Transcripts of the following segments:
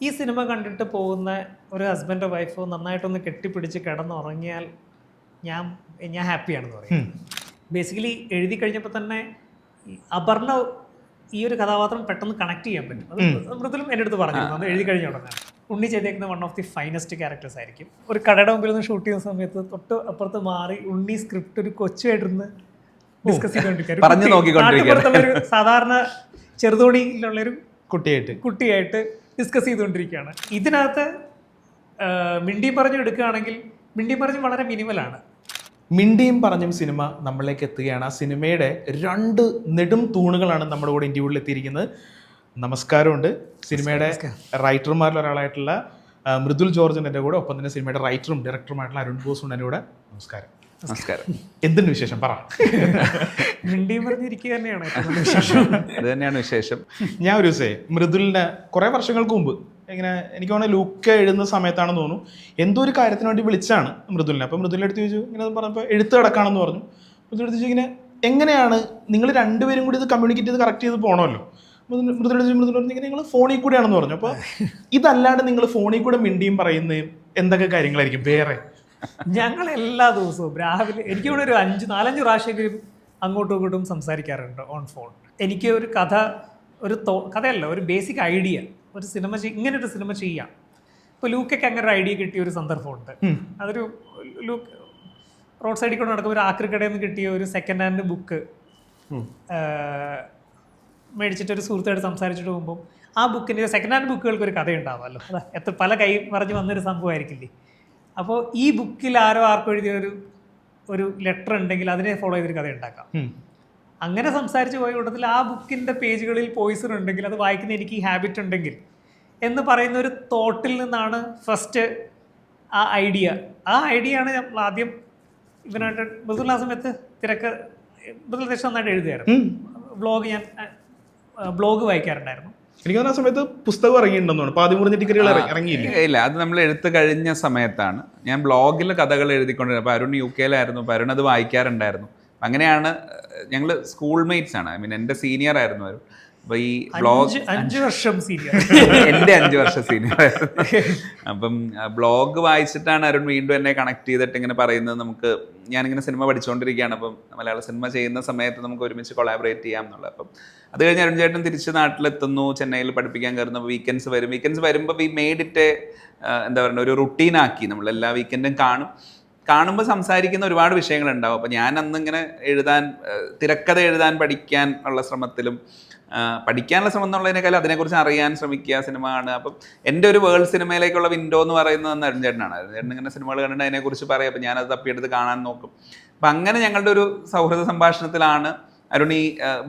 ഈ സിനിമ കണ്ടിട്ട് പോകുന്ന ഒരു ഹസ്ബൻഡോ വൈഫോ നന്നായിട്ടൊന്ന് കെട്ടിപ്പിടിച്ച് കിടന്നുറങ്ങിയാൽ ഞാൻ ഞാൻ ഹാപ്പിയാണെന്ന് പറയും. ബേസിക്കലി എഴുതി കഴിഞ്ഞപ്പോൾ തന്നെ അപർണ ഈ ഒരു കഥാപാത്രം പെട്ടെന്ന് കണക്ട് ചെയ്യാൻ പറ്റും. അത് മൃദുലും എൻ്റെ അടുത്ത് പറഞ്ഞിരുന്നു അത് എഴുതി കഴിഞ്ഞ ഉടനെ. ഉണ്ണി ചെയ്തേക്കുന്ന one of the finest characters ആയിരിക്കും. ഒരു കടയുടെ മുമ്പിൽ നിന്ന് ഷൂട്ട് ചെയ്യുന്ന സമയത്ത് തൊട്ട് അപ്പുറത്ത് മാറി ഉണ്ണി സ്ക്രിപ്റ്റ് ഒരു കൊച്ചുമായിട്ടിരുന്ന് ഡിസ്കസ് ചെയ്തുകൊണ്ടിരിക്കുക. ഒരു സാധാരണ ചെറുതോണിയിലുള്ളൊരു കുട്ടിയായിട്ട് ഡിസ്കസ് ചെയ്തുകൊണ്ടിരിക്കുകയാണ്. ഇതിനകത്ത് മിണ്ടിയും പറഞ്ഞു എടുക്കുകയാണെങ്കിൽ മിണ്ടിയും പറഞ്ഞും വളരെ മിനിമലാണ്. മിണ്ടിയും പറഞ്ഞും സിനിമ നമ്മളിലേക്ക് എത്തുകയാണ്. ആ സിനിമയുടെ 2 നെടും തൂണുകളാണ് നമ്മുടെ കൂടെ ഇന്റർവ്യൂവിൽ എത്തിയിരിക്കുന്നത്. നമസ്കാരമുണ്ട്. സിനിമയുടെ റൈറ്റർമാരിൽ ഒരാളായിട്ടുള്ള മൃദുൽ ജോർജ് എൻ്റെ കൂടെ, ഒപ്പം തന്നെ സിനിമയുടെ റൈറ്ററും ഡയറക്ടറുമായിട്ടുള്ള അരുൺ ബോസും എൻ്റെ കൂടെ. നമസ്കാരം. എന്തുണ്ട് വിശേഷം? പറ. മിണ്ടിയും പറഞ്ഞിരിക്കുക തന്നെയാണ് വിശേഷം. അത് തന്നെയാണ് വിശേഷം. ഞാൻ ഒരു ദിവസേ മൃദുലിനെ കുറേ വർഷങ്ങൾക്ക് മുമ്പ് ഇങ്ങനെ എനിക്ക് തോന്നുന്നു ലുക്ക് എഴുതുന്ന സമയത്താണെന്ന് തോന്നുന്നു എന്തോ ഒരു കാര്യത്തിന് വേണ്ടി വിളിച്ചാണ് മൃദുലിനെ. അപ്പോൾ മൃദുലിൻ്റെ അടുത്ത് ചോദിച്ചു, ഇങ്ങനെ പറഞ്ഞപ്പോൾ എഴുത്ത് കിടക്കാണെന്ന് പറഞ്ഞു. മൃദുലിൻ്റെ അടുത്ത് ചോദിച്ചു, ഇങ്ങനെ എങ്ങനെയാണ് നിങ്ങൾ രണ്ടുപേരും കൂടി ഇത് കമ്മ്യൂണിക്കേറ്റ് ചെയ്ത് കറക്റ്റ് ചെയ്ത് പോകണമല്ലോ. മൃദുൽ പറഞ്ഞു ഇങ്ങനെ നിങ്ങൾ ഫോണിൽ കൂടെയാണെന്ന് പറഞ്ഞു. അപ്പോൾ ഇതല്ലാണ്ട് നിങ്ങൾ ഫോണിൽ കൂടെ മിണ്ടിയും പറയുന്നതും എന്തൊക്കെ കാര്യങ്ങളായിരിക്കും വേറെ? ഞങ്ങൾ എല്ലാ ദിവസവും രാവിലെ എനിക്ക് ഇവിടെ ഒരു 4-5 പ്രാവശ്യമെങ്കിലും അങ്ങോട്ടും ഇങ്ങോട്ടും സംസാരിക്കാറുണ്ട് ഓൺ ഫോൺ. എനിക്ക് ഒരു കഥ, കഥയല്ല, ഒരു ബേസിക് ഐഡിയ, ഒരു സിനിമ ഇങ്ങനൊരു സിനിമ ചെയ്യാം. ഇപ്പോൾ ലൂക്കൊക്കെ അങ്ങനെ ഒരു ഐഡിയ കിട്ടിയ ഒരു സന്ദർഭമുണ്ട്. അതൊരു ലൂക്ക് റോഡ് സൈഡിൽ കൊണ്ട് നടക്കുമ്പോൾ ഒരു ആക്രിക്കടയിൽ നിന്ന് കിട്ടിയ ഒരു സെക്കൻഡ് ഹാൻഡ് ബുക്ക് മേടിച്ചിട്ട് ഒരു സുഹൃത്തായിട്ട് സംസാരിച്ചിട്ട് പോകുമ്പോൾ ആ ബുക്കിൻ്റെ സെക്കൻഡ് ഹാൻഡ് ബുക്കുകൾക്ക് ഒരു കഥയുണ്ടാവുമല്ലോ. എത്ര പല കൈ മറിഞ്ഞ് വന്നൊരു സംഭവമായിരിക്കില്ലേ. അപ്പോൾ ഈ ബുക്കിൽ ആർക്കും എഴുതിയ ഒരു ലെറ്റർ ഉണ്ടെങ്കിൽ അതിനെ ഫോളോ ചെയ്തൊരു കഥ ഉണ്ടാക്കാം. അങ്ങനെ സംസാരിച്ച് പോയ കൂട്ടത്തിൽ ആ ബുക്കിൻ്റെ പേജുകളിൽ പോയിസൺ ഉണ്ടെങ്കിൽ അത് വായിക്കുന്ന എനിക്ക് ഈ ഹാബിറ്റ് ഉണ്ടെങ്കിൽ എന്ന് പറയുന്ന ഒരു തോട്ടിൽ നിന്നാണ് ഫസ്റ്റ് ആ ഐഡിയ ആണ് നമ്മൾ ആദ്യം ഇവനായിട്ട് മൃദുല ആ സമയത്ത് മൃദുല ദേശം നന്നായിട്ട് എഴുതുമായിരുന്നു. ബ്ലോഗ് വായിക്കാറുണ്ടായിരുന്നു. എനിക്ക് ആ സമയത്ത് പുസ്തകം ഇറങ്ങിയിട്ടുണ്ടെന്നാണ്. ഇല്ല, അത് നമ്മൾ എഴുത്ത് കഴിഞ്ഞ സമയത്താണ്. ഞാൻ ബ്ലോഗിൽ കഥകൾ എഴുതിക്കൊണ്ടിരുന്നത്. അപ്പോൾ അരുൺ UK-യിലായിരുന്നു. അപ്പോൾ അരുൺ അത് വായിക്കാറുണ്ടായിരുന്നു. അങ്ങനെയാണ് ഞങ്ങൾ സ്കൂൾ മേറ്റ്സ് ആണ്. എൻ്റെ സീനിയർ ആയിരുന്നു അരുൺ. അപ്പോൾ ഈ ബ്ലോഗ് 5 വർഷം സീനിയർ, എൻ്റെ 5 വർഷം സീനിയർ ആയിരുന്നു. അപ്പം ബ്ലോഗ് വായിച്ചിട്ടാണ് അരുൺ വീണ്ടും എന്നെ കണക്ട് ചെയ്തിട്ട് ഇങ്ങനെ പറയുന്നത്, നമുക്ക് ഞാനിങ്ങനെ സിനിമ പഠിച്ചുകൊണ്ടിരിക്കുകയാണ്, അപ്പം മലയാള സിനിമ ചെയ്യുന്ന സമയത്ത് നമുക്ക് ഒരുമിച്ച് കൊളാബറേറ്റ് ചെയ്യാം എന്നുള്ളത്. അപ്പം അത് കഴിഞ്ഞ് അരുൺ ചേട്ടൻ തിരിച്ച് നാട്ടിലെത്തുന്നു, ചെന്നൈയിൽ പഠിപ്പിക്കാൻ കയറുന്നു. വീക്കെൻഡ്സ് വരുമ്പോൾ വി മെയ്ഡ് ഇറ്റ് എന്താ പറയുക, ഒരു റുട്ടീനാക്കി. നമ്മൾ എല്ലാ വീക്കെൻഡും കാണുമ്പോൾ സംസാരിക്കുന്ന ഒരുപാട് വിഷയങ്ങളുണ്ടാവും. അപ്പം ഞാൻ അന്നിങ്ങനെ തിരക്കഥ എഴുതാൻ പഠിക്കാൻ ഉള്ള ശ്രമത്തിലും, പഠിക്കാനുള്ള ശ്രമം എന്നുള്ളതിനേക്കാളും അതിനെക്കുറിച്ച് അറിയാൻ ശ്രമിക്കുക. സിനിമ കാണുക. അപ്പം എൻ്റെ ഒരു വേൾഡ് സിനിമയിലേക്കുള്ള വിൻഡോ എന്ന് പറയുന്നത് അരുൺ ചേട്ടനാണ്. അരുൺ ചേട്ടൻ ഇങ്ങനെ സിനിമകൾ കണ്ടിട്ട് അതിനെക്കുറിച്ച് പറയും. അപ്പം ഞാനത് തപ്പിയെടുത്ത് കാണാൻ നോക്കും. അപ്പം അങ്ങനെ ഞങ്ങളുടെ ഒരു സൗഹൃദ സംഭാഷണത്തിലാണ് അരുൺ ഈ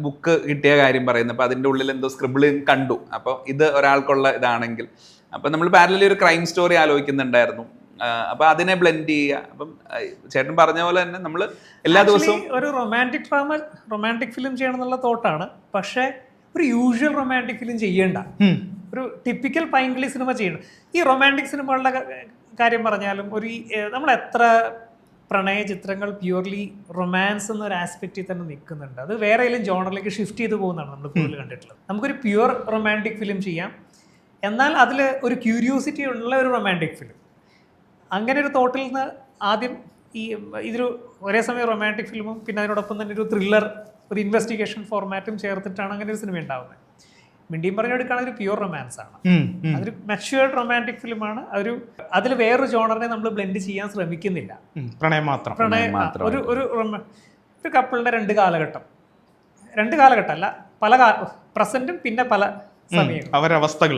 ബുക്ക് കിട്ടിയ കാര്യം പറയുന്നത്. അപ്പോൾ അതിൻ്റെ ഉള്ളിൽ എന്തോ സ്ക്രിബിളിങ് കണ്ടു. അപ്പോൾ ഇത് ഒരാൾക്കുള്ള ഇതാണെങ്കിൽ, അപ്പം നമ്മൾ പാരലലി ഒരു ക്രൈം സ്റ്റോറി ആലോചിക്കുന്നുണ്ടായിരുന്നു. അപ്പൊ അതിനെ ബ്ലെൻഡ് ചെയ്യുക. അപ്പം ചേട്ടൻ പറഞ്ഞ പോലെ തന്നെ നമ്മൾ എല്ലാ ദിവസവും ഒരു റൊമാൻറ്റിക് ഫിലിം ചെയ്യണം എന്നുള്ള തോട്ടാണ്. പക്ഷേ ഒരു യൂഷ്വൽ റൊമാൻറ്റിക് ഫിലിം ചെയ്യേണ്ട, ഒരു ടിപ്പിക്കൽ പൈങ്കിളി സിനിമ ചെയ്യണം. ഈ റൊമാൻറ്റിക് സിനിമകളുടെ കാര്യം പറഞ്ഞാലും നമ്മൾ എത്ര പ്രണയ ചിത്രങ്ങൾ പ്യൂർലി റൊമാൻസ് എന്നൊരു ആസ്പെക്റ്റിൽ തന്നെ നിൽക്കുന്നുണ്ട്. അത് വേറെ ഏതെങ്കിലും ജോണറിലേക്ക് ഷിഫ്റ്റ് ചെയ്ത് പോകുന്നതാണ് നമ്മൾ കൂടുതൽ കണ്ടിട്ടുള്ളത്. നമുക്കൊരു പ്യുവർ റൊമാൻറ്റിക് ഫിലിം ചെയ്യാം, എന്നാൽ അതിൽ ഒരു ക്യൂരിയോസിറ്റി ഉള്ള ഒരു റൊമാൻറ്റിക് ഫിലിം. അങ്ങനെ ഒരു തോട്ടിൽ നിന്ന് ആദ്യം ഇതൊരു ഒരേ സമയം റൊമാൻറ്റിക് ഫിലിമും പിന്നെ അതിനോടൊപ്പം തന്നെ ഒരു ത്രില്ലർ, ഒരു ഇൻവെസ്റ്റിഗേഷൻ ഫോർമാറ്റും ചേർത്തിട്ടാണ് അങ്ങനെ ഒരു സിനിമ ഉണ്ടാവുന്നത്. മിണ്ടിയും പറഞ്ഞെടുക്കുകയാണെങ്കിൽ ഒരു പ്യുവർ റൊമാൻസ് ആണ്. അതൊരു മെച്യൂർഡ് റൊമാൻറ്റിക് ഫിലിമാണ്. അതിൽ വേറൊരു ജോണറിനെ നമ്മൾ ബ്ലെൻഡ് ചെയ്യാൻ ശ്രമിക്കുന്നില്ല. ഒരു കപ്പിളിൻ്റെ 2 കാലഘട്ടമല്ല, പല പ്രസന്റും പിന്നെ പല അവരവസ്ഥകൾ.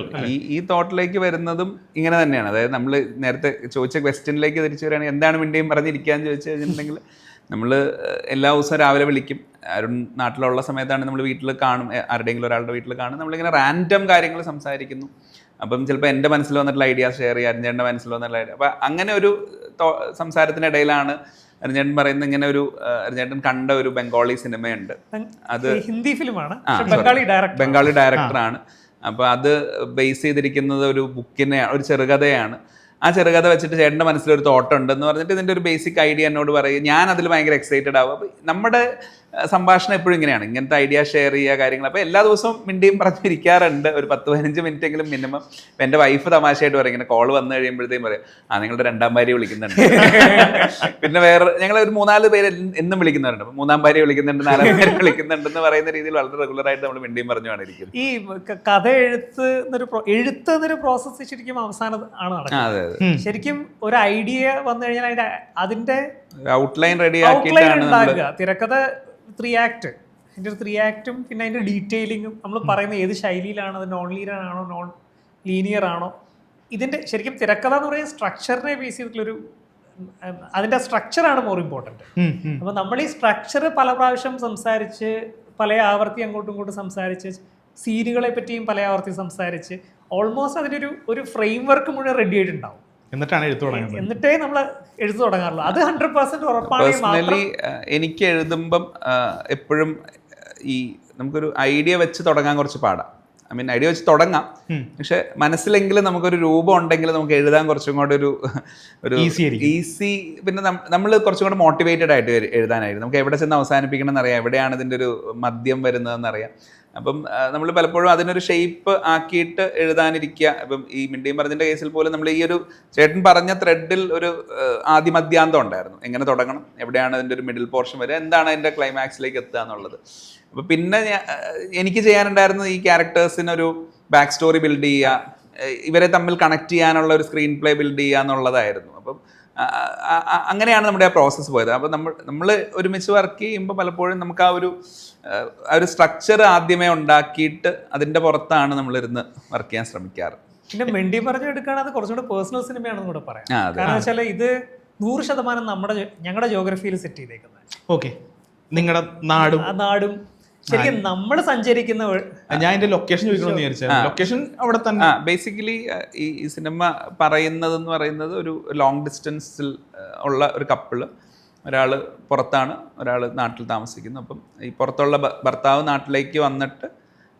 ഈ തോട്ടിലേക്ക് വരുന്നതും ഇങ്ങനെ തന്നെയാണ്. അതായത് നമ്മൾ നേരത്തെ ചോദിച്ച ക്വസ്റ്റ്യനിലേക്ക് തിരിച്ചു വരികയാണെങ്കിൽ എന്താണ് മിണ്ടിയും പറഞ്ഞിരിക്കാന്ന് ചോദിച്ചു കഴിഞ്ഞിട്ടുണ്ടെങ്കിൽ, നമ്മൾ എല്ലാ ദിവസവും രാവിലെ വിളിക്കും. അരുൺ നാട്ടിലുള്ള സമയത്താണ് നമ്മൾ വീട്ടിൽ കാണും, ആരുടെയെങ്കിലും ഒരാളുടെ വീട്ടിൽ കാണും. നമ്മളിങ്ങനെ റാൻഡം കാര്യങ്ങൾ സംസാരിക്കുന്നു. അപ്പം ചിലപ്പോൾ എൻ്റെ മനസ്സിൽ വന്നിട്ടുള്ള ഐഡിയാസ് ഷെയർ ചെയ്യുക, അരുൺചേട്ടൻ്റെ മനസ്സിൽ വന്നിട്ടുള്ള ഐഡിയ. അപ്പം അങ്ങനെ ഒരു സംസാരത്തിനിടയിലാണ് അരുൺചേട്ടൻ പറയുന്നത്, ഇങ്ങനെ അരുൺചേട്ടൻ കണ്ട ഒരു ബംഗാളി സിനിമയുണ്ട്. അത് ഹിന്ദി ഫിലിമാണ്, ബംഗാളി ഡയറക്ടറാണ്. അപ്പോൾ അത് ബേസ് ചെയ്തിരിക്കുന്നത് ഒരു ഒരു ചെറുകഥയാണ്. ആ ചെറുകഥ വെച്ചിട്ട് ചേട്ടൻ്റെ മനസ്സിലൊരു തോട്ടം ഉണ്ടെന്ന് പറഞ്ഞിട്ട് ഇതിൻ്റെ ഒരു ബേസിക് ഐഡിയ എന്നോട് പറയും. ഞാൻ അതിൽ ഭയങ്കര എക്സൈറ്റഡ് ആവും. അപ്പോൾ നമ്മുടെ സംഭാഷണം എപ്പോഴും ഇങ്ങനെയാണ്, ഇങ്ങനത്തെ ഐഡിയ ഷെയർ ചെയ്യുക കാര്യങ്ങൾ. അപ്പോൾ എല്ലാ ദിവസവും മിണ്ടിയും പറഞ്ഞിരിക്കാറുണ്ട് ഒരു 10-15 മിനിറ്റ് എങ്കിലും മിനിമം. ഇപ്പം എൻ്റെ വൈഫ് തമാശയായിട്ട് പറയും, ഇങ്ങനെ കോൾ വന്നു കഴിയുമ്പോഴത്തേക്കും പറയും, നിങ്ങളുടെ 2ാം ഭാര്യ വിളിക്കുന്നുണ്ട്. പിന്നെ വേറെ ഞങ്ങൾ ഒരു 3-4 പേര് എന്നും വിളിക്കുന്നവരുണ്ട്. അപ്പം 3ാം ഭാര്യ വിളിക്കുന്നുണ്ട്, 4ാം ഭാര്യ വിളിക്കുന്നുണ്ടെന്ന് പറയുന്ന രീതിയിൽ വളരെ റെഗുലറായിട്ട് നമ്മൾ മിണ്ടിയും പറഞ്ഞുമാണ് ഇരിക്കുന്നത്. ഈ കഥ എഴുത്ത് എന്നൊരു പ്രോസസ്സ് ശരിക്കും അവസാനം ആണ് നടക്കുന്നത്. ശരിക്കും ഒരു ഐഡിയ വന്നു കഴിഞ്ഞാൽ അതിന്റെ ഔട്ട്ലൈൻ റെഡി ഔട്ട്ലൈൻ ഉണ്ടാക്കുക. തിരക്കഥ 3 ആക്ട്, അതിൻ്റെ ഒരു 3 ആക്ടും പിന്നെ അതിന്റെ ഡീറ്റെയിലിങ്ങും നമ്മൾ പറയുന്ന ഏത് ശൈലിയിലാണ്, അത് നോൺ ലീനിയർ ആണോ നോൺ ലീനിയർ ആണോ, ഇതിന്റെ ശരിക്കും തിരക്കഥ എന്ന് പറയുന്ന സ്ട്രക്ചറിനെ ബേസ് ചെയ്തിട്ടുള്ളൊരു അതിന്റെ സ്ട്രക്ചറാണ് മോർ ഇമ്പോർട്ടൻറ്റ്. അപ്പോൾ നമ്മൾ ഈ സ്ട്രക്ചർ പല പ്രാവശ്യം സംസാരിച്ച് പല ആവർത്തി അങ്ങോട്ടും ഇങ്ങോട്ടും സംസാരിച്ച് സീനുകളെ പറ്റിയും പല ആവർത്തി സംസാരിച്ച് ഓൾമോസ്റ്റ് അതിനൊരു ഒരു ഫ്രെയിം വർക്ക് മുഴുവൻ റെഡി ആയിട്ടുണ്ടാവും. എന്നിട്ടാണ് എഴുത്ത് തുടങ്ങുന്നത്. എന്നിട്ടേ നമ്മൾ എഴുത്ത് തുടങ്ങാറുള്ളൂ. അത് 100% ഉറപ്പാണെങ്കിൽ പേഴ്സണലി എനിക്ക് എഴുതുമ്പം എപ്പോഴും ഈ നമുക്കൊരു ഐഡിയ വെച്ച് തുടങ്ങാൻ കുറച്ച് പാടാം. ഐ മീൻ ഐഡിയ വെച്ച് തുടങ്ങാം, പക്ഷെ മനസ്സിലെങ്കിലും നമുക്കൊരു രൂപം ഉണ്ടെങ്കിൽ നമുക്ക് എഴുതാൻ കുറച്ചും കൂടെ ഒരു ഈസി. പിന്നെ നമ്മൾ കുറച്ചും കൂടെ മോട്ടിവേറ്റഡ് ആയിട്ട് എഴുതാനായിരുന്നു. നമുക്ക് എവിടെ ചെന്ന് അവസാനിപ്പിക്കണം എന്നറിയാം, എവിടെയാണ് ഇതിൻ്റെ ഒരു മദ്യം വരുന്നതെന്നറിയാം. അപ്പം നമ്മൾ പലപ്പോഴും അതിനൊരു ഷേപ്പ് ആക്കിയിട്ട് എഴുതാനിരിക്കുക. ഇപ്പം ഈ മിണ്ടിയും പറഞ്ഞതിൻ്റെ കേസിൽ പോലും നമ്മൾ ഈ ഒരു ചേട്ടൻ പറഞ്ഞ ത്രെഡിൽ ഒരു ആദിമധ്യാന്തം ഉണ്ടായിരുന്നു. എങ്ങനെ തുടങ്ങണം, എവിടെയാണ് അതിൻ്റെ ഒരു മിഡിൽ പോർഷൻ വരിക, എന്താണ് അതിൻ്റെ ക്ലൈമാക്സിലേക്ക് എത്തുക എന്നുള്ളത്. അപ്പോൾ പിന്നെ എനിക്ക് ചെയ്യാനുണ്ടായിരുന്നത് ഈ ക്യാരക്ടേഴ്സിനൊരു ബാക്ക് സ്റ്റോറി ബിൽഡ് ചെയ്യുക, ഇവരെ തമ്മിൽ കണക്ട് ചെയ്യാനുള്ള ഒരു സ്ക്രീൻ പ്ലേ ബിൽഡ് ചെയ്യുക എന്നുള്ളതായിരുന്നു. അപ്പം അങ്ങനെയാണ് നമ്മുടെ ആ പ്രോസസ്സ് പോയത്. അപ്പോൾ നമ്മൾ ഒരുമിച്ച് വർക്ക് ചെയ്യുമ്പോൾ പലപ്പോഴും നമുക്ക് ആ ഒരു സ്ട്രക്ചർ ആദ്യമേ ഉണ്ടാക്കിയിട്ട് അതിൻ്റെ പുറത്താണ് നമ്മളിരുന്ന് വർക്ക് ചെയ്യാൻ ശ്രമിക്കാറ്. പിന്നെ മിണ്ടി പറഞ്ഞെടുക്കുകയാണെങ്കിൽ അത് കുറച്ചുകൂടെ പേഴ്സണൽ സിനിമയാണെന്ന് കൂടെ പറയാം. കാരണം വെച്ചാൽ ഇത് 100% ഞങ്ങളുടെ ജോഗ്രഫിയിൽ സെറ്റ് ചെയ്തേക്കുന്നത്. ഓക്കെ, നിങ്ങളുടെ നാടും ശരിക്കും നമ്മൾ സഞ്ചരിക്കുന്ന ഞാൻ എന്റെ ലൊക്കേഷൻ ചോദിക്കണമെന്ന് വിചാരിച്ചാൽ ലൊക്കേഷൻ അവിടെ തന്നെ. ബേസിക്കലി ഈ സിനിമ പറയുന്നതെന്ന് പറയുന്നത് ഒരു ലോങ് ഡിസ്റ്റൻസിൽ ഉള്ള ഒരു കപ്പിള്, ഒരാൾ പുറത്താണ്, ഒരാൾ നാട്ടിൽ താമസിക്കുന്നു. അപ്പം ഈ പുറത്തുള്ള ഭർത്താവ് നാട്ടിലേക്ക് വന്നിട്ട്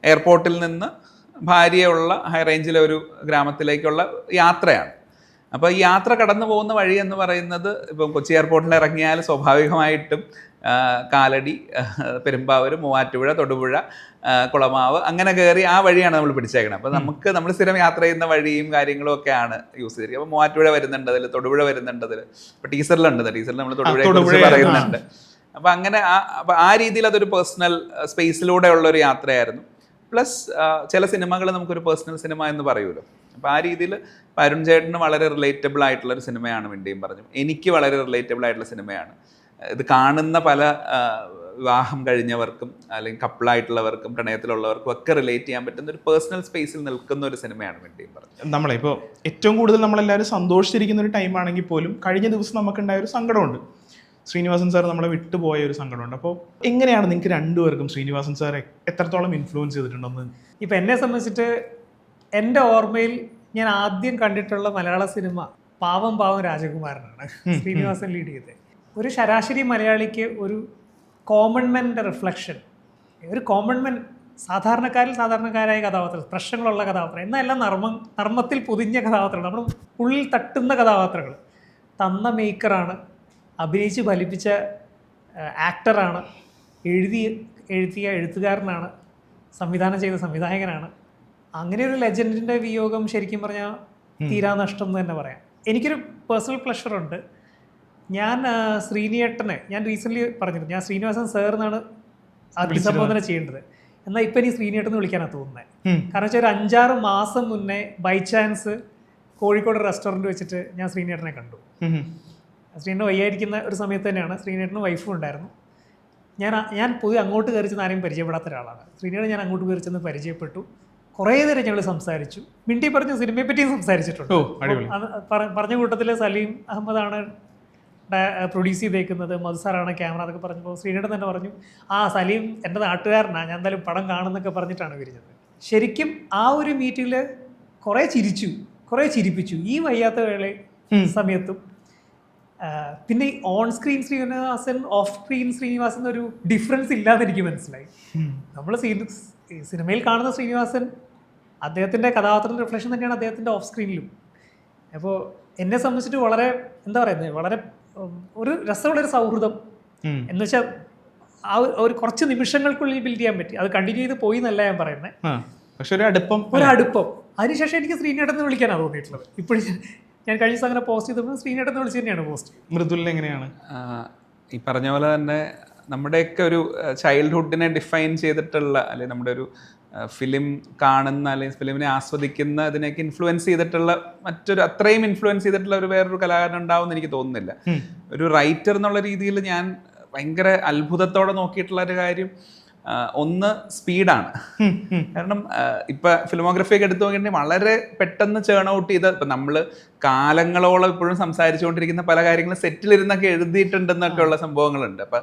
എയർപോർട്ടിൽ നിന്ന് ഭാര്യയുള്ള ഹൈ റേഞ്ചിലെ ഒരു ഗ്രാമത്തിലേക്കുള്ള യാത്രയാണ്. അപ്പോൾ ഈ യാത്ര കടന്നു പോകുന്ന വഴി എന്ന് പറയുന്നത് ഇപ്പം കൊച്ചി എയർപോർട്ടിൽ ഇറങ്ങിയാൽ സ്വാഭാവികമായിട്ടും കാലടി, പെരുമ്പാവൂർ, മൂവാറ്റുപുഴ, തൊടുപുഴ, കുളമാവ് അങ്ങനെ കയറി ആ വഴിയാണ് നമ്മൾ പിടിച്ചേക്കണം. അപ്പോൾ നമ്മൾ സ്ഥിരം യാത്ര ചെയ്യുന്ന വഴിയും കാര്യങ്ങളും ഒക്കെയാണ് യൂസ് ചെയ്തിരിക്കുക. അപ്പോൾ മൂവാറ്റുപുഴ വരുന്നുണ്ട് അതിൽ, തൊടുപുഴ വരുന്നുണ്ട് അതിൽ, ഇപ്പോൾ ടീച്ചറിലുണ്ട്, ടീച്ചറിൽ നമ്മൾ തൊടുപുഴയെ പറയുന്നുണ്ട്. അപ്പോൾ അങ്ങനെ ആ രീതിയിൽ അതൊരു പേഴ്സണൽ സ്പേസിലൂടെ ഉള്ളൊരു യാത്രയായിരുന്നു. പ്ലസ് ചില സിനിമകൾ നമുക്കൊരു പേഴ്സണൽ സിനിമ എന്ന് പറയുമല്ലോ. അപ്പോൾ ആ രീതിയിൽ അരുൺ ചേട്ടന് വളരെ റിലേറ്റബിൾ ആയിട്ടുള്ളൊരു സിനിമയാണ് മിണ്ടിയും പറഞ്ഞു. എനിക്ക് വളരെ റിലേറ്റബിൾ ആയിട്ടുള്ള സിനിമയാണ്. ഇത് കാണുന്ന പല വിവാഹം കഴിഞ്ഞവർക്കും അല്ലെങ്കിൽ കപ്പിളായിട്ടുള്ളവർക്കും പ്രണയത്തിലുള്ളവർക്കും ഒക്കെ റിലേറ്റ് ചെയ്യാൻ പറ്റുന്ന ഒരു പേഴ്സണൽ സ്പേസിൽ നിൽക്കുന്ന ഒരു സിനിമയാണ് മിണ്ടിയും പറഞ്ഞു. നമ്മളിപ്പോൾ ഏറ്റവും കൂടുതൽ നമ്മളെല്ലാവരും സന്തോഷിച്ചിരിക്കുന്ന ഒരു ടൈം ആണെങ്കിൽ പോലും കഴിഞ്ഞ ദിവസം നമുക്കുണ്ടായ ഒരു സങ്കടമുണ്ട്. ശ്രീനിവാസൻ സാർ നമ്മളെ വിട്ടുപോയ ഒരു സങ്കടമുണ്ട്. അപ്പോൾ എങ്ങനെയാണ് നിങ്ങൾക്ക് രണ്ടുപേർക്കും ശ്രീനിവാസൻ സാറെ എത്രത്തോളം ഇൻഫ്ലുവൻസ് ചെയ്തിട്ടുണ്ടെന്ന്? ഇപ്പം എന്നെ സംബന്ധിച്ചിട്ട് എൻ്റെ ഓർമ്മയിൽ ഞാൻ ആദ്യം കണ്ടിട്ടുള്ള മലയാള സിനിമ പാവം രാജകുമാരനാണ്. ശ്രീനിവാസൻ ലീഡ് ചെയ്തത്. ഒരു ശരാശരി മലയാളിക്ക് ഒരു കോമൺ മെൻ്റെ റിഫ്ലക്ഷൻ, ഒരു കോമൺ മെൻ, സാധാരണക്കാരായ കഥാപാത്രം, പ്രശ്നങ്ങളുള്ള കഥാപാത്രം, എന്നെല്ലാം നർമ്മത്തിൽ പൊതിഞ്ഞ കഥാപാത്രങ്ങൾ, നമ്മൾ ഉള്ളിൽ തട്ടുന്ന കഥാപാത്രങ്ങൾ തന്ന മേക്കറാണ്, അഭിനയിച്ച് ഫലിപ്പിച്ച ആക്ടറാണ്, എഴുതിയ എഴുത്തുകാരനാണ്, സംവിധാനം ചെയ്ത സംവിധായകനാണ്. അങ്ങനെ ഒരു ലെജൻഡിൻ്റെ വിയോഗം ശരിക്കും പറഞ്ഞാൽ തീരാനഷ്ടം എന്ന് തന്നെ പറയാം. എനിക്കൊരു പേഴ്സണൽ പ്ലഷറുണ്ട്. ഞാൻ ശ്രീനിയേട്ടനെ ഞാൻ റീസെൻ്റ്ലി പറഞ്ഞിരുന്നു, ഞാൻ ശ്രീനിവാസൻ സാർ എന്നാണ് അഭിസംബോധന ചെയ്യേണ്ടത്. എന്നാൽ ഇപ്പം എനിക്ക് ശ്രീനിയേട്ടൻ വിളിക്കാനാണ് തോന്നുന്നത്. കാരണം വെച്ചാൽ ഒരു 5-6 മാസം മുന്നേ ബൈ ചാൻസ് കോഴിക്കോട് റെസ്റ്റോറൻറ്റ് വെച്ചിട്ട് ഞാൻ ശ്രീനിയേട്ടനെ കണ്ടു. ശ്രീനിയേട്ടൻ വയ്യായിരിക്കുന്ന ഒരു സമയത്ത് തന്നെയാണ്. ശ്രീനിയേട്ടനും വൈഫും ഉണ്ടായിരുന്നു. ഞാൻ പൊതുവെ അങ്ങോട്ട് കയറി ചെന്ന് ആരെയും പരിചയപ്പെടാത്ത ഒരാളാണ്. ശ്രീനിയേട്ടൻ ഞാൻ അങ്ങോട്ട് കയറി ചെന്ന് പരിചയപ്പെട്ടു. കുറേ നേരം ഞങ്ങൾ സംസാരിച്ചു. മിണ്ടി പറഞ്ഞ സിനിമയെ പറ്റിയും സംസാരിച്ചിട്ടുണ്ട്. പറഞ്ഞ കൂട്ടത്തിൽ സലീം അഹമ്മദാണ് പ്രൊഡ്യൂസ് ചെയ്തേക്കുന്നത്, മധുസാറാണ് ക്യാമറ എന്നൊക്കെ പറഞ്ഞപ്പോൾ ശ്രീനിയേട്ടൻ തന്നെ പറഞ്ഞു, സലീം എൻ്റെ നാട്ടുകാരനാണ്, ഞാൻ എന്തായാലും പടം കാണുന്നൊക്കെ പറഞ്ഞിട്ടാണ് വിരിഞ്ഞത്. ശരിക്കും ആ ഒരു മീറ്റിങ്ങിൽ കുറേ ചിരിപ്പിച്ചു ഈ വയ്യാത്ത സമയത്തും. പിന്നെ ഈ on screen Srinivasan, off screen Srinivasan ഒരു ഡിഫറൻസ് ഇല്ലാതെ എനിക്ക് മനസ്സിലായി. നമ്മൾ സിനിമയിൽ കാണുന്ന ശ്രീനിവാസൻ അദ്ദേഹത്തിൻ്റെ കഥാപാത്രത്തിൻ്റെ റിഫ്ലക്ഷൻ തന്നെയാണ് അദ്ദേഹത്തിൻ്റെ ഓഫ് സ്ക്രീനിലും. അപ്പോൾ എന്നെ സംബന്ധിച്ചിട്ട് വളരെ എന്താ പറയുന്നത്, വളരെ ഒരു രസമുള്ളൊരു സൗഹൃദം എന്ന് വെച്ചാൽ ഒരു കുറച്ച് നിമിഷങ്ങൾക്കുള്ളിൽ ബിൽഡ് ചെയ്യാൻ പറ്റി. അത് കണ്ടിന്യൂ ചെയ്ത് പോയി എന്നല്ല ഞാൻ പറയുന്നത്, പക്ഷെ ഒരു അടുപ്പം. അതിനുശേഷം എനിക്ക് ശ്രീനേട്ടനെ വിളിക്കാനാണ് തോന്നിയിട്ടുള്ളത്. ഇപ്പോഴും ഞാൻ കഴിഞ്ഞ ദിവസം അങ്ങനെ പോസ്റ്റ് ചെയ്തപ്പോൾ ശ്രീനേട്ടനെ വിളിച്ച് തന്നെയാണ് പോസ്റ്റ്. മൃദുലിന് എങ്ങനെയാണ്? ഈ പറഞ്ഞ പോലെ തന്നെ നമ്മുടെയൊക്കെ ഒരു ചൈൽഡ്ഹുഡിനെ ഡിഫൈൻ ചെയ്തിട്ടുള്ള, അല്ലെങ്കിൽ നമ്മുടെ ഒരു ഫിലിം കാണുന്ന അല്ലെങ്കിൽ ഫിലിമിനെ ആസ്വദിക്കുന്ന അതിനെയൊക്കെ ഇൻഫ്ലുവൻസ് ചെയ്തിട്ടുള്ള മറ്റൊരു അത്രയും ഇൻഫ്ലുവൻസ് ചെയ്തിട്ടുള്ള ഒരു വേറൊരു കലാകാരൻ ഉണ്ടാവുമെന്ന് എനിക്ക് തോന്നുന്നില്ല. ഒരു റൈറ്റർ എന്നുള്ള രീതിയിൽ ഞാൻ ഭയങ്കര അത്ഭുതത്തോടെ നോക്കിയിട്ടുള്ള ഒരു കാര്യം ഒന്ന് സ്പീഡാണ്. കാരണം ഇപ്പൊ ഫിലിമോഗ്രഫി ഒക്കെ എടുത്തു നോക്കിയിട്ടുണ്ടെങ്കിൽ വളരെ പെട്ടെന്ന് ചേൺ ഔട്ട് ചെയ്ത്, ഇപ്പൊ നമ്മള് കാലങ്ങളോളം ഇപ്പോഴും സംസാരിച്ചുകൊണ്ടിരിക്കുന്ന പല കാര്യങ്ങളും സെറ്റിലിരുന്നൊക്കെ എഴുതിയിട്ടുണ്ടെന്നൊക്കെ ഉള്ള സംഭവങ്ങളുണ്ട്. അപ്പൊ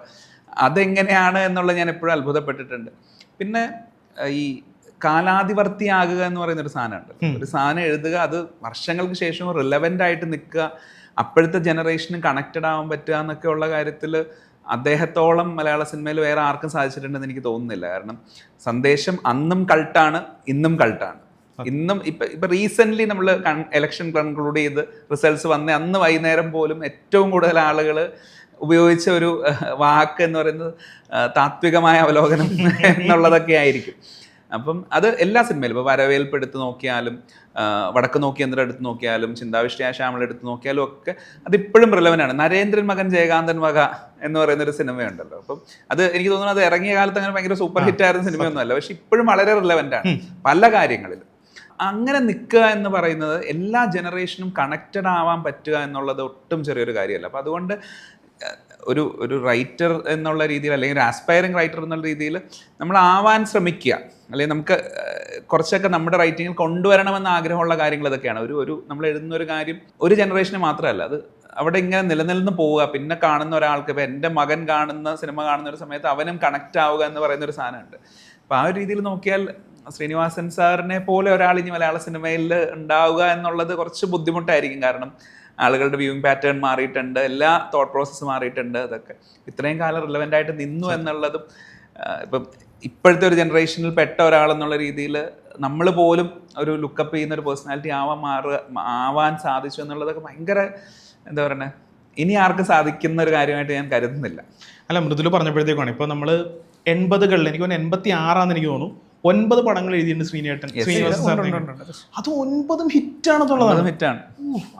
അതെങ്ങനെയാണ് എന്നുള്ളത് ഞാൻ എപ്പോഴും അത്ഭുതപ്പെട്ടിട്ടുണ്ട്. പിന്നെ ഈ കാലാതിവർത്തിയാകുക എന്ന് പറയുന്ന ഒരു സാധനമുണ്ട്. ഒരു സാധനം എഴുതുക, അത് വർഷങ്ങൾക്ക് ശേഷം റിലവൻ്റ് ആയിട്ട് നിൽക്കുക, അപ്പോഴത്തെ ജനറേഷനും കണക്റ്റഡ് ആവാൻ പറ്റുക എന്നൊക്കെ ഉള്ള കാര്യത്തിൽ അദ്ദേഹത്തോളം മലയാള സിനിമയിൽ വേറെ ആർക്കും സാധിച്ചിട്ടുണ്ടെന്ന് എനിക്ക് തോന്നുന്നില്ല. കാരണം സന്ദേശം അന്നും കൾട്ടാണ്, ഇന്നും കൾട്ടാണ്. ഇന്നും ഇപ്പൊ റീസെന്റ് നമ്മൾ ഇലക്ഷൻ കൺക്ലൂഡ് ചെയ്ത് റിസൾട്ട്സ് വന്ന അന്ന് വൈകുന്നേരം പോലും ഏറ്റവും കൂടുതൽ ആളുകൾ ഉപയോഗിച്ച ഒരു വാക്ക് എന്ന് പറയുന്നത് താത്വികമായ അവലോകനം എന്നുള്ളതൊക്കെ ആയിരിക്കും. അപ്പം അത് എല്ലാ സിനിമയിലും, ഇപ്പോൾ വരവേൽപ്പ് എടുത്ത് നോക്കിയാലും, വടക്ക് നോക്കി യന്ത്രം എടുത്ത് നോക്കിയാലും, ചിന്താവിഷ്ടയായ ശ്യാമള എടുത്ത് നോക്കിയാലും ഒക്കെ അതിപ്പോഴും റിലവൻ്റാണ്. നരേന്ദ്രൻ മകൻ ജയകാന്തൻ വക എന്ന് പറയുന്നൊരു സിനിമയുണ്ടല്ലോ. അപ്പം അത് എനിക്ക് തോന്നുന്നു അത് ഇറങ്ങിയ കാലത്ത് അങ്ങനെ ഭയങ്കര സൂപ്പർ ഹിറ്റ് ആയിരുന്ന സിനിമയൊന്നുമല്ല, പക്ഷെ ഇപ്പോഴും വളരെ റിലവൻ്റാണ് പല കാര്യങ്ങളിലും. അങ്ങനെ നിൽക്കുക എന്ന് പറയുന്നത് എല്ലാ ജനറേഷനും കണക്റ്റഡ് ആവാൻ പറ്റുക എന്നുള്ളത് ഒട്ടും ചെറിയൊരു കാര്യമല്ല. അപ്പം അതുകൊണ്ട് ഒരു റൈറ്റർ എന്നുള്ള രീതിയിൽ, അല്ലെങ്കിൽ ഒരു ആസ്പയറിംഗ് റൈറ്റർ എന്നുള്ള രീതിയിൽ നമ്മൾ ആവാൻ ശ്രമിക്കുക, അല്ലെങ്കിൽ നമുക്ക് കുറച്ചൊക്കെ നമ്മുടെ റൈറ്റിങ്ങിൽ കൊണ്ടുവരണമെന്ന് ആഗ്രഹമുള്ള കാര്യങ്ങൾ ഇതൊക്കെയാണ്. ഒരു നമ്മൾ എഴുതുന്ന ഒരു കാര്യം ഒരു ജനറേഷന് മാത്രമല്ല, അത് അവിടെ ഇങ്ങനെ നിലനിന്ന് പോവുക. പിന്നെ കാണുന്ന ഒരാൾക്ക്, ഇപ്പം എൻ്റെ മകൻ കാണുന്ന സിനിമ കാണുന്ന ഒരു സമയത്ത് അവനും കണക്റ്റ് ആവുക എന്ന് പറയുന്ന ഒരു സാധനമുണ്ട്. അപ്പോൾ ആ ഒരു രീതിയിൽ നോക്കിയാൽ ശ്രീനിവാസൻ സാറിനെ പോലെ ഒരാൾ ഇനി മലയാള സിനിമയിൽ ഉണ്ടാവുക എന്നുള്ളത് കുറച്ച് ബുദ്ധിമുട്ടായിരിക്കും. കാരണം ആളുകളുടെ വ്യൂയിങ് പാറ്റേൺ മാറിയിട്ടുണ്ട്, എല്ലാ തോട്ട് പ്രോസസ്സ് മാറിയിട്ടുണ്ട്. അതൊക്കെ ഇത്രയും കാലം റിലവൻ്റ് ആയിട്ട് നിന്നു എന്നുള്ളതും, ഇപ്പം ഇപ്പോഴത്തെ ഒരു ജനറേഷനിൽ പെട്ട ഒരാളെന്നുള്ള രീതിയിൽ നമ്മൾ പോലും ഒരു ലുക്കപ്പ് ചെയ്യുന്ന ഒരു പേഴ്സണാലിറ്റി ആവാൻ സാധിച്ചു എന്നുള്ളതൊക്കെ ഭയങ്കര എന്താ പറയുക, ഇനി ആർക്കും സാധിക്കുന്ന ഒരു കാര്യമായിട്ട് ഞാൻ കരുതുന്നില്ല. അല്ല, മൃദുല പറഞ്ഞപ്പോഴത്തേക്കാണ് ഇപ്പോൾ നമ്മൾ 80കളിൽ, എനിക്ക് തോന്നുന്നു 86 എനിക്ക് തോന്നുന്നു 9 പടങ്ങൾ എഴുതിയിട്ടുണ്ട് ശ്രീനിവാസൻ സാറിന്. അത് 9 ഹിറ്റാണെന്നുള്ളതാണ്. ഹിറ്റാണ്.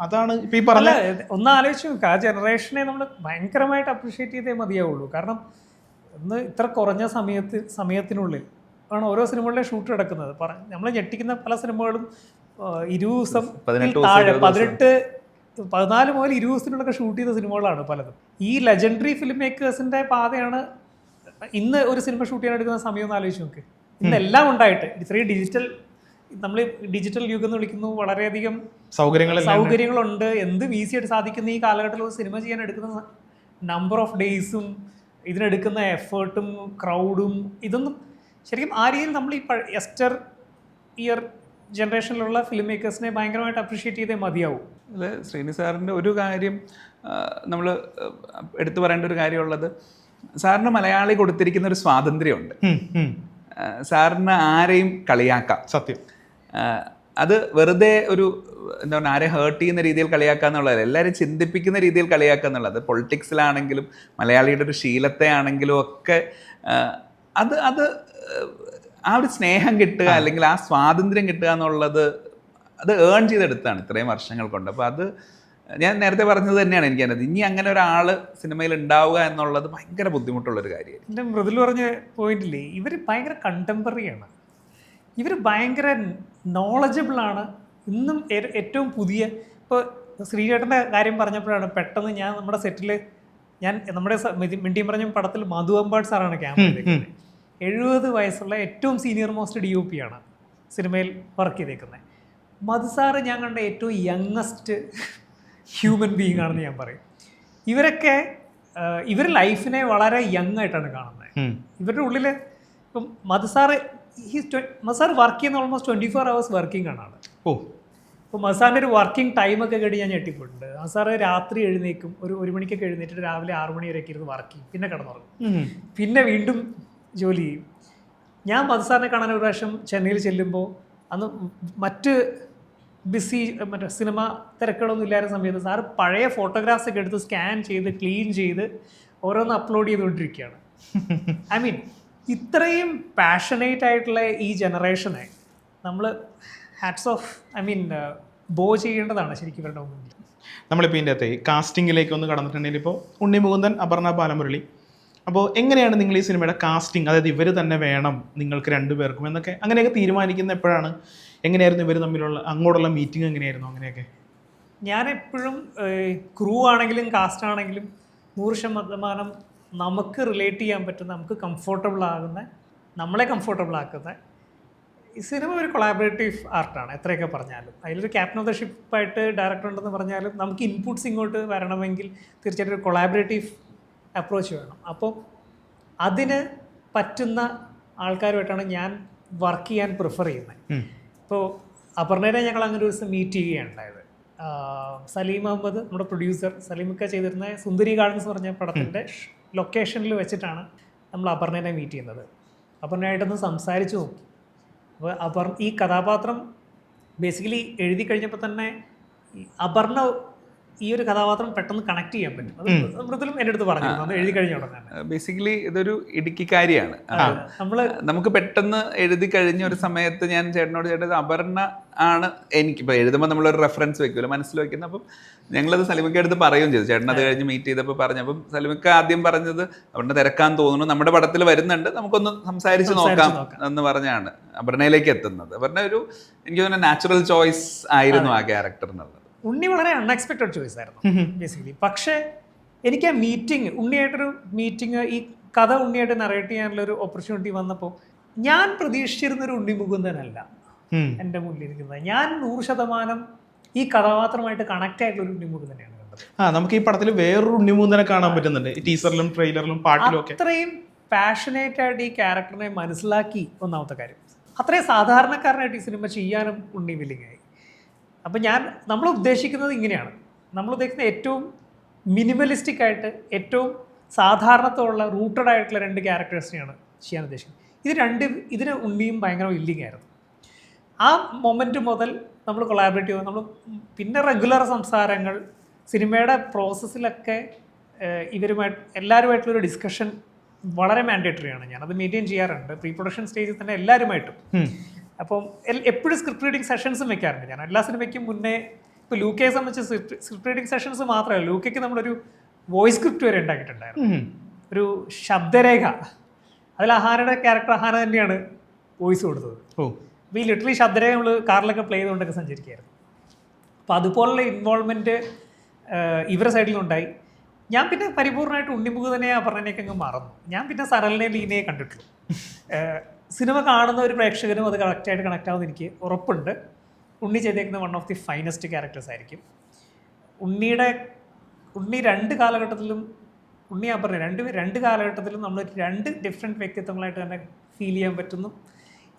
അതാണ് ഇപ്പൊ ഈ പറഞ്ഞ. ഒന്ന് ആലോചിച്ച് നോക്കുക, ആ ജനറേഷനെ നമ്മൾ ഭയങ്കരമായിട്ട് അപ്രീഷിയേറ്റ് ചെയ്തേ മതിയാവുള്ളൂ. കാരണം ഇന്ന് ഇത്ര കുറഞ്ഞ സമയത്തിനുള്ളിൽ ആണ് ഓരോ സിനിമകളുടെ ഷൂട്ട് നടക്കുന്നത്. നമ്മൾ ഞെട്ടിക്കുന്ന പല സിനിമകളും 20 ദിവസം താഴെ, 14 മുതൽ 20 ദിവസത്തിനുള്ളൊക്കെ ഷൂട്ട് ചെയ്ത സിനിമകളാണ് പലതും. ഈ ലെജൻഡറി ഫിലിം മേക്കേഴ്സിന്റെ പാതയാണ് ഇന്ന് ഒരു സിനിമ ഷൂട്ട് ചെയ്യാൻ എടുക്കുന്ന സമയം ഒന്ന് ആലോചിച്ച് നോക്ക്. ഇന്നെല്ലാം ഉണ്ടായിട്ട് ഇത്രയും നമ്മൾ ഡിജിറ്റൽ യുഗം എന്ന് വിളിക്കുന്നു, വളരെയധികം സൗകര്യങ്ങളുണ്ട്, എന്തും ഈസി ആയിട്ട് സാധിക്കുന്ന ഈ കാലഘട്ടത്തിൽ ഒരു സിനിമ ചെയ്യാൻ എടുക്കുന്ന നമ്പർ ഓഫ് ഡേയ്സും ഇതിനെടുക്കുന്ന എഫേർട്ടും ക്രൗഡും ഇതൊന്നും ശരിക്കും ആ രീതിയിൽ നമ്മൾ ഈ എസ്റ്റർ ഇയർ ജനറേഷനിലുള്ള ഫിലിം മേക്കേഴ്സിനെ ഭയങ്കരമായിട്ട് അപ്രീഷിയേറ്റ് ചെയ്തേ മതിയാവും. അതെ, ശ്രീനി സാറിൻ്റെ ഒരു കാര്യം നമ്മൾ എടുത്തു പറയേണ്ട ഒരു കാര്യമുള്ളത്, സാറിന് മലയാളി കൊടുത്തിരിക്കുന്ന ഒരു സ്വാതന്ത്ര്യമുണ്ട്. സാറിന് ആരെയും കളിയാക്കാം. സത്യം. അത് വെറുതെ ഒരു എന്താ പറയുക, ആരെ ഹേർട്ട് ചെയ്യുന്ന രീതിയിൽ കളിയാക്കുക എന്നുള്ളതല്ല, എല്ലാവരും ചിന്തിപ്പിക്കുന്ന രീതിയിൽ കളിയാക്കുക എന്നുള്ളത്. പൊളിറ്റിക്സിലാണെങ്കിലും മലയാളിയുടെ ഒരു ശീലത്തെ ആണെങ്കിലും ഒക്കെ അത് ആ ഒരു സ്നേഹം കിട്ടുക, അല്ലെങ്കിൽ ആ സ്വാതന്ത്ര്യം കിട്ടുക എന്നുള്ളത് അത് ഏൺ ചെയ്തെടുത്താണ് ഇത്രയും വർഷങ്ങൾ കൊണ്ട്. അപ്പോൾ അത് ഞാൻ നേരത്തെ പറഞ്ഞത് തന്നെയാണ് എനിക്കത്. ഇനി അങ്ങനെ ഒരാൾ സിനിമയിൽ ഉണ്ടാവുക എന്നുള്ളത് ഭയങ്കര ബുദ്ധിമുട്ടുള്ളൊരു കാര്യമായിരുന്നു. എൻ്റെ മൃദുൽ പറഞ്ഞ പോയിന്റില്ലേ, ഇവർ ഭയങ്കര കണ്ടംപററിയാണ്, ഇവർ ഭയങ്കര നോളജബിളാണ്. ഇന്നും ഏറ്റവും പുതിയ, ഇപ്പോൾ ശ്രീചേട്ടൻ്റെ കാര്യം പറഞ്ഞപ്പോഴാണ് പെട്ടെന്ന് ഞാൻ നമ്മുടെ സെറ്റിൽ നമ്മുടെ മിണ്ടിയും പറഞ്ഞ പടത്തിൽ മധു അമ്പാട് സാറാണ് ക്യാമറ. 70 വയസ്സുള്ള ഏറ്റവും സീനിയർ മോസ്റ്റ് DOP ആണ് സിനിമയിൽ വർക്ക് ചെയ്തേക്കുന്നത്. മധു സാറ് ഞാൻ കണ്ട ഏറ്റവും യങ്ങസ്റ്റ് ഹ്യൂമൻ ബീയിങ് ആണെന്ന് ഞാൻ പറയും. ഇവർ ലൈഫിനെ വളരെ യങ് ആയിട്ടാണ് കാണുന്നത്. ഇവരുടെ ഉള്ളിൽ ഇപ്പം മധുസാർ വർക്ക് ചെയ്യുന്ന ഓൾമോസ്റ്റ് 24 hours വർക്കിംഗ് ആണ് ആള്. ഇപ്പോൾ മസാറിൻ്റെ ഒരു വർക്കിംഗ് ടൈമൊക്കെ കേട്ട് ഞാൻ ഞെട്ടിപ്പോയിട്ടുണ്ട്. മസാറ് രാത്രി എഴുന്നേക്കും, ഒരു മണിക്കൊക്കെ എഴുന്നേറ്റിട്ട് രാവിലെ 6 മണി വരെയൊക്കെ ഇരുന്ന് വർക്ക് ചെയ്യും, പിന്നെ കിടന്നുറങ്ങും, പിന്നെ വീണ്ടും ജോലി ചെയ്യും. ഞാൻ മധുസാറിനെ കാണാൻ ഒരു പ്രാവശ്യം ചെന്നൈയിൽ ചെല്ലുമ്പോൾ അന്ന് മറ്റ് മറ്റേ സിനിമ തിരക്കുകളൊന്നും ഇല്ലാത്ത സമയത്ത് സാറ് പഴയ ഫോട്ടോഗ്രാഫ്സ് ഒക്കെ എടുത്ത് സ്കാൻ ചെയ്ത് ക്ലീൻ ചെയ്ത് ഓരോന്ന് അപ്ലോഡ് ചെയ്തുകൊണ്ടിരിക്കുകയാണ്. ഐ മീൻ ഇത്രയും പാഷനേറ്റ് ആയിട്ടുള്ള ഈ ജനറേഷനെ നമ്മൾ ഹാറ്റ്സ് ഓഫ് ഐ മീൻ ബോ ചെയ്യേണ്ടതാണ് ശരിക്കും ഇവരുടെ മുന്നിൽ. നമ്മളിപ്പോൾ ഇതിൻ്റെ അകത്തെ കാസ്റ്റിങ്ങിലേക്ക് ഒന്ന് കടന്നിട്ടുണ്ടെങ്കിൽ ഇപ്പോൾ ഉണ്ണി മുകുന്ദൻ, അപർണ ബാലമുരളി, അപ്പോൾ എങ്ങനെയാണ് നിങ്ങൾ ഈ സിനിമയുടെ കാസ്റ്റിംഗ്, അതായത് ഇവർ തന്നെ വേണം നിങ്ങൾക്ക് രണ്ടുപേർക്കും എന്നൊക്കെ അങ്ങനെയൊക്കെ തീരുമാനിക്കുന്ന എപ്പോഴാണ്? എങ്ങനെയായിരുന്നു ഇവർ തമ്മിലുള്ള അങ്ങോട്ടുള്ള മീറ്റിംഗ് എങ്ങനെയായിരുന്നു അങ്ങനെയൊക്കെ? ഞാനെപ്പോഴും ക്രൂ ആണെങ്കിലും കാസ്റ്റ് ആണെങ്കിലും 100% നമുക്ക് റിലേറ്റ് ചെയ്യാൻ പറ്റുന്ന, നമുക്ക് കംഫർട്ടബിൾ ആകുന്ന, നമ്മളെ കംഫർട്ടബിൾ ആക്കുന്ന ഈ സിനിമ ഒരു കൊളാബറേറ്റീവ് ആർട്ടാണ്. എത്രയൊക്കെ പറഞ്ഞാലും അതിലൊരു ക്യാപ്റ്റൻ ഓഫ് ദ ഷിപ്പായിട്ട് ഡയറക്ടർ ഉണ്ടെന്ന് പറഞ്ഞാലും നമുക്ക് ഇൻപുട്സ് ഇങ്ങോട്ട് വരണമെങ്കിൽ തീർച്ചയായിട്ടും ഒരു കൊളാബറേറ്റീവ് അപ്രോച്ച് വേണം. അപ്പോൾ അതിന് പറ്റുന്ന ആൾക്കാരുമായിട്ടാണ് ഞാൻ വർക്ക് ചെയ്യാൻ പ്രിഫർ ചെയ്യുന്നത്. ഇപ്പോൾ അപർണയെ ഞങ്ങൾ അങ്ങനെ ഒരു ദിവസം മീറ്റ് ചെയ്യുകയാണ് ഉണ്ടായത്. സലീം അഹമ്മദ്, നമ്മുടെ പ്രൊഡ്യൂസർ, സലീമൊക്കെ ചെയ്തിരുന്ന സുന്ദരി ഗാർഡൻസ് പറഞ്ഞ പടത്തിൻ്റെ ലൊക്കേഷനിൽ വെച്ചിട്ടാണ് നമ്മൾ അപർണയെ മീറ്റ് ചെയ്യുന്നത്. അപർണയായിട്ടൊന്ന് സംസാരിച്ച് നോക്കി. അപ്പോൾ ഈ കഥാപാത്രം ബേസിക്കലി എഴുതി കഴിഞ്ഞപ്പോൾ തന്നെ അപർണ ഈ ഒരു കഥാപാത്രം പെട്ടെന്ന് കണക്ട് ചെയ്യാൻ പറ്റും. അത് മൃദുലും എൻ്റെ അടുത്ത് പറഞ്ഞു അത് എഴുതി കഴിഞ്ഞ ഉടനെ. ബേസിക്കലി ഇതൊരു ഇടുക്കിക്കാരിയാണ്. നമുക്ക് പെട്ടെന്ന് എഴുതി കഴിഞ്ഞ ഒരു സമയത്ത് ഞാൻ ചേട്ടനോട് ചേട്ടൻ അപർണ ആണ് എനിക്കിപ്പോൾ എഴുതുമ്പോൾ നമ്മളൊരു റെഫറൻസ് വെക്കുമല്ലോ മനസ്സിൽ വെക്കുന്നത്. അപ്പം ഞങ്ങളത് സലിമയ്ക്ക് അടുത്ത് പറയുകയും ചെയ്തു. ചേട്ടൻ അത് കഴിഞ്ഞ് മീറ്റ് ചെയ്തപ്പോൾ പറഞ്ഞപ്പം സലിമയ്ക്ക് ആദ്യം പറഞ്ഞത് അപർണ തിരക്കാൻ തോന്നുന്നു, നമ്മുടെ പടത്തിൽ വരുന്നുണ്ട്, നമുക്കൊന്ന് സംസാരിച്ച് നോക്കാം എന്ന് പറഞ്ഞാണ് അപർണയിലേക്ക് എത്തുന്നത്. അപർണ ഒരു എനിക്ക് തോന്നുന്നു നാച്ചുറൽ ചോയ്സ് ആയിരുന്നു ആ ക്യാരക്ടർ എന്നുള്ളത്. ഉണ്ണി വളരെ അൺഎക്സ്പെക്റ്റഡ് ചോയ്സ് ആയിരുന്നു ബേസിക്കലി. പക്ഷേ എനിക്ക് ആ മീറ്റിംഗ്, ഉണ്ണിയായിട്ടൊരു മീറ്റിംഗ്, ഈ കഥ ഉണ്ണിയായിട്ട് നറേറ്റ് ചെയ്യാനുള്ള ഒരു ഓപ്പർച്യൂണിറ്റി വന്നപ്പോൾ ഞാൻ പ്രതീക്ഷിച്ചിരുന്നൊരു ഉണ്ണി മുകുന്ദനല്ല എൻ്റെ മുന്നിൽ ഇരിക്കുന്നത്. ഞാൻ 100% ഈ കഥാപാത്രമായിട്ട് കണക്ട് ആയിട്ടുള്ള ഒരു ഉണ്ണി മുകുന്ദനെയാണ് കണ്ടത്. നമുക്ക് ഈ പടത്തിൽ വേറൊരു ഉണ്ണി മുകുന്ദനെ കാണാൻ പറ്റുന്നുണ്ട്, ടീസറിലും ട്രെയിലറിലും പാട്ടിലും ഒക്കെ. അത്രയും പാഷനേറ്റ് ആയിട്ട് ഈ ക്യാരക്ടറിനെ മനസ്സിലാക്കി. ഒന്നാമത്തെ കാര്യം, അത്രയും സാധാരണക്കാരനായിട്ട് ഈ സിനിമ ചെയ്യാനും ഉണ്ണി വില്ലിങ്ങായി. അപ്പം നമ്മൾ ഉദ്ദേശിക്കുന്നത് ഇങ്ങനെയാണ്. നമ്മൾ ഉദ്ദേശിക്കുന്നത് ഏറ്റവും മിനിമലിസ്റ്റിക് ആയിട്ട്, ഏറ്റവും സാധാരണത്തോടുള്ള റൂട്ടഡ് ആയിട്ടുള്ള 2 ക്യാരക്ടേഴ്സിനെയാണ് ചെയ്യാൻ ഉദ്ദേശിക്കുന്നത്. ഇതിന് ഉണ്ണിയും ഭയങ്കര വില്ലിങ് ആയിരുന്നു. ആ മൊമെൻറ്റ് മുതൽ നമ്മൾ കൊളാബറേറ്റ് ചെയ്തു. നമ്മൾ പിന്നെ റെഗുലർ സംസാരങ്ങൾ, സിനിമയുടെ പ്രോസസ്സിലൊക്കെ ഇവരുമായിട്ട് എല്ലാവരുമായിട്ടുള്ളൊരു ഡിസ്കഷൻ വളരെ മാൻഡേറ്ററി ആണ്. ഞാനത് മെയിൻറ്റെയിൻ ചെയ്യാറുണ്ട് പ്രീ പ്രൊഡക്ഷൻ സ്റ്റേജിൽ തന്നെ എല്ലാവരുമായിട്ടും. അപ്പം എപ്പോഴും സ്ക്രിപ്റ്റ് റീഡിങ് സെഷൻസും വെക്കാറുണ്ട് ഞാൻ എല്ലാ സിനിമയ്ക്കും മുന്നേ. ഇപ്പോൾ ലൂക്കയെ സംബന്ധിച്ച് സ്ക്രിപ്റ്റ് റീഡിങ് സെഷൻസ് മാത്രമല്ല, ലൂക്കയ്ക്ക് നമ്മളൊരു വോയിസ് സ്ക്രിപ്റ്റ് വരെ ഉണ്ടാക്കിയിട്ടുണ്ടായിരുന്നു, ഒരു ശബ്ദരേഖ. അതിൽ അഹാനയുടെ ക്യാരക്ടർ അഹാന തന്നെയാണ് വോയിസ് കൊടുത്തത്. അപ്പോൾ ഈ ലിറ്ററലി ശബ്ദരേഖ നമ്മൾ കാറിലൊക്കെ പ്ലേ ചെയ്തുകൊണ്ടൊക്കെ സഞ്ചരിക്കുകയായിരുന്നു. അപ്പോൾ അതുപോലുള്ള ഇൻവോൾവ്മെൻറ്റ് ഇവരുടെ സൈഡിലുണ്ടായി. ഞാൻ പിന്നെ പരിപൂർണ്ണമായിട്ട് ഉണ്ണിമുകുന്ദനെ അപർണനെയൊക്കെ അങ്ങ് മറന്നു. ഞാൻ പിന്നെ സരളിനെ ലീനയെ കണ്ടിട്ടുള്ളൂ. സിനിമ കാണുന്ന ഒരു പ്രേക്ഷകനും അത് കറക്റ്റായിട്ട് കണക്ട് ആവുമെന്ന് എനിക്ക് ഉറപ്പുണ്ട്. ഉണ്ണി ചെയ്തേക്കുന്ന one of the finest characters ആയിരിക്കും. ഉണ്ണി 2 കാലഘട്ടത്തിലും, ഉണ്ണി അപർണ രണ്ട് കാലഘട്ടത്തിലും നമ്മൾ 2 ഡിഫറെൻറ്റ് വ്യക്തിത്വങ്ങളായിട്ട് തന്നെ ഫീൽ ചെയ്യാൻ പറ്റുന്നു.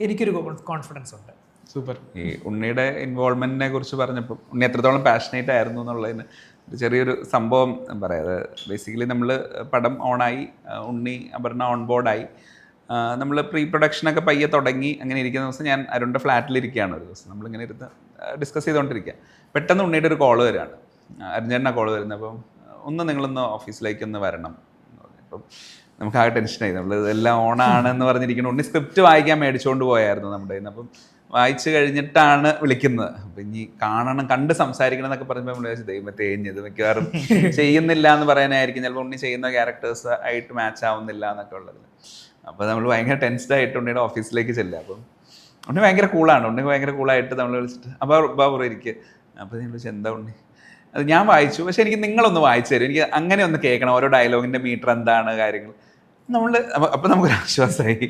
എനിക്കൊരു കോൺഫിഡൻസ് ഉണ്ട്. സൂപ്പർ. ഈ ഉണ്ണിയുടെ ഇൻവോൾവ്മെൻറ്റിനെ കുറിച്ച് പറഞ്ഞപ്പോൾ ഉണ്ണി എത്രത്തോളം പാഷനേറ്റ് ആയിരുന്നു എന്നുള്ളതിന് ചെറിയൊരു സംഭവം പറയാം. ബേസിക്കലി നമ്മൾ പടം ഓണായി, ഉണ്ണി അപർണ ഓൺ ബോർഡായി, നമ്മൾ പ്രീ പ്രൊഡക്ഷനൊക്കെ പയ്യെ തുടങ്ങി. അങ്ങനെ ഇരിക്കുന്ന ദിവസം ഞാൻ അരുണിൻ്റെ ഫ്ലാറ്റിലിരിക്കുകയാണ്. ഒരു ദിവസം നമ്മളിങ്ങനെ ഇരുന്ന് ഡിസ്കസ് ചെയ്തുകൊണ്ടിരിക്കുക. പെട്ടെന്ന് ഉണ്ണിയുടെ ഒരു കോള് വരികയാണ്, അരുൺചേട്ടനാണ് കോള് വരുന്നത്. അപ്പം നിങ്ങളൊന്ന് ഓഫീസിലേക്ക് ഒന്ന് വരണം എന്ന് പറഞ്ഞു. അപ്പം നമുക്ക് ആകെ ടെൻഷനായി. നമ്മൾ ഇതെല്ലാം ഓണാണെന്ന് പറഞ്ഞിരിക്കുന്നു. ഉണ്ണി സ്ക്രിപ്റ്റ് വായിക്കാൻ മേടിച്ചുകൊണ്ട് പോയായിരുന്നു നമ്മുടെ കയ്യിൽ നിന്ന്. അപ്പം വായിച്ചു കഴിഞ്ഞിട്ടാണ് വിളിക്കുന്നത്. അപ്പം ഇനി കണ്ട് സംസാരിക്കണം എന്നൊക്കെ പറയുമ്പോൾ നമ്മൾ വിചാരിച്ചു ദൈവം തേഞ്ഞത് മിക്കവാറും ചെയ്യുന്നില്ല എന്ന് പറയാനായിരിക്കും. ചിലപ്പോൾ ഉണ്ണി ചെയ്യുന്ന ക്യാരക്ടേഴ്സ് ആയിട്ട് മാച്ച് ആവുന്നില്ല എന്നൊക്കെ ഉള്ളത്. അപ്പോൾ നമ്മൾ ഭയങ്കര ടെൻസ്ഡ് ആയിട്ട് ഉണ്ണിയുടെ ഓഫീസിലേക്ക് ചെല്ലുക. അപ്പം ഉണ്ണി ഭയങ്കര കൂളാണ്. ഉണ്ണി ഭയങ്കര കൂളായിട്ട് നമ്മൾ വിളിച്ചിട്ട് അപ്പോൾ ഇരിക്കുക. അപ്പോൾ ഞാൻ വിളിച്ചു എന്താ ഉണ്ണി, അത് ഞാൻ വായിച്ചു, പക്ഷേ എനിക്ക് നിങ്ങളൊന്ന് വായിച്ചു തരും, എനിക്ക് അങ്ങനെ ഒന്ന് കേൾക്കണം, ഓരോ ഡയലോഗിൻ്റെ മീറ്റർ എന്താണ് കാര്യങ്ങൾ. അപ്പോൾ നമുക്കൊരു ആശ്വാസമായി.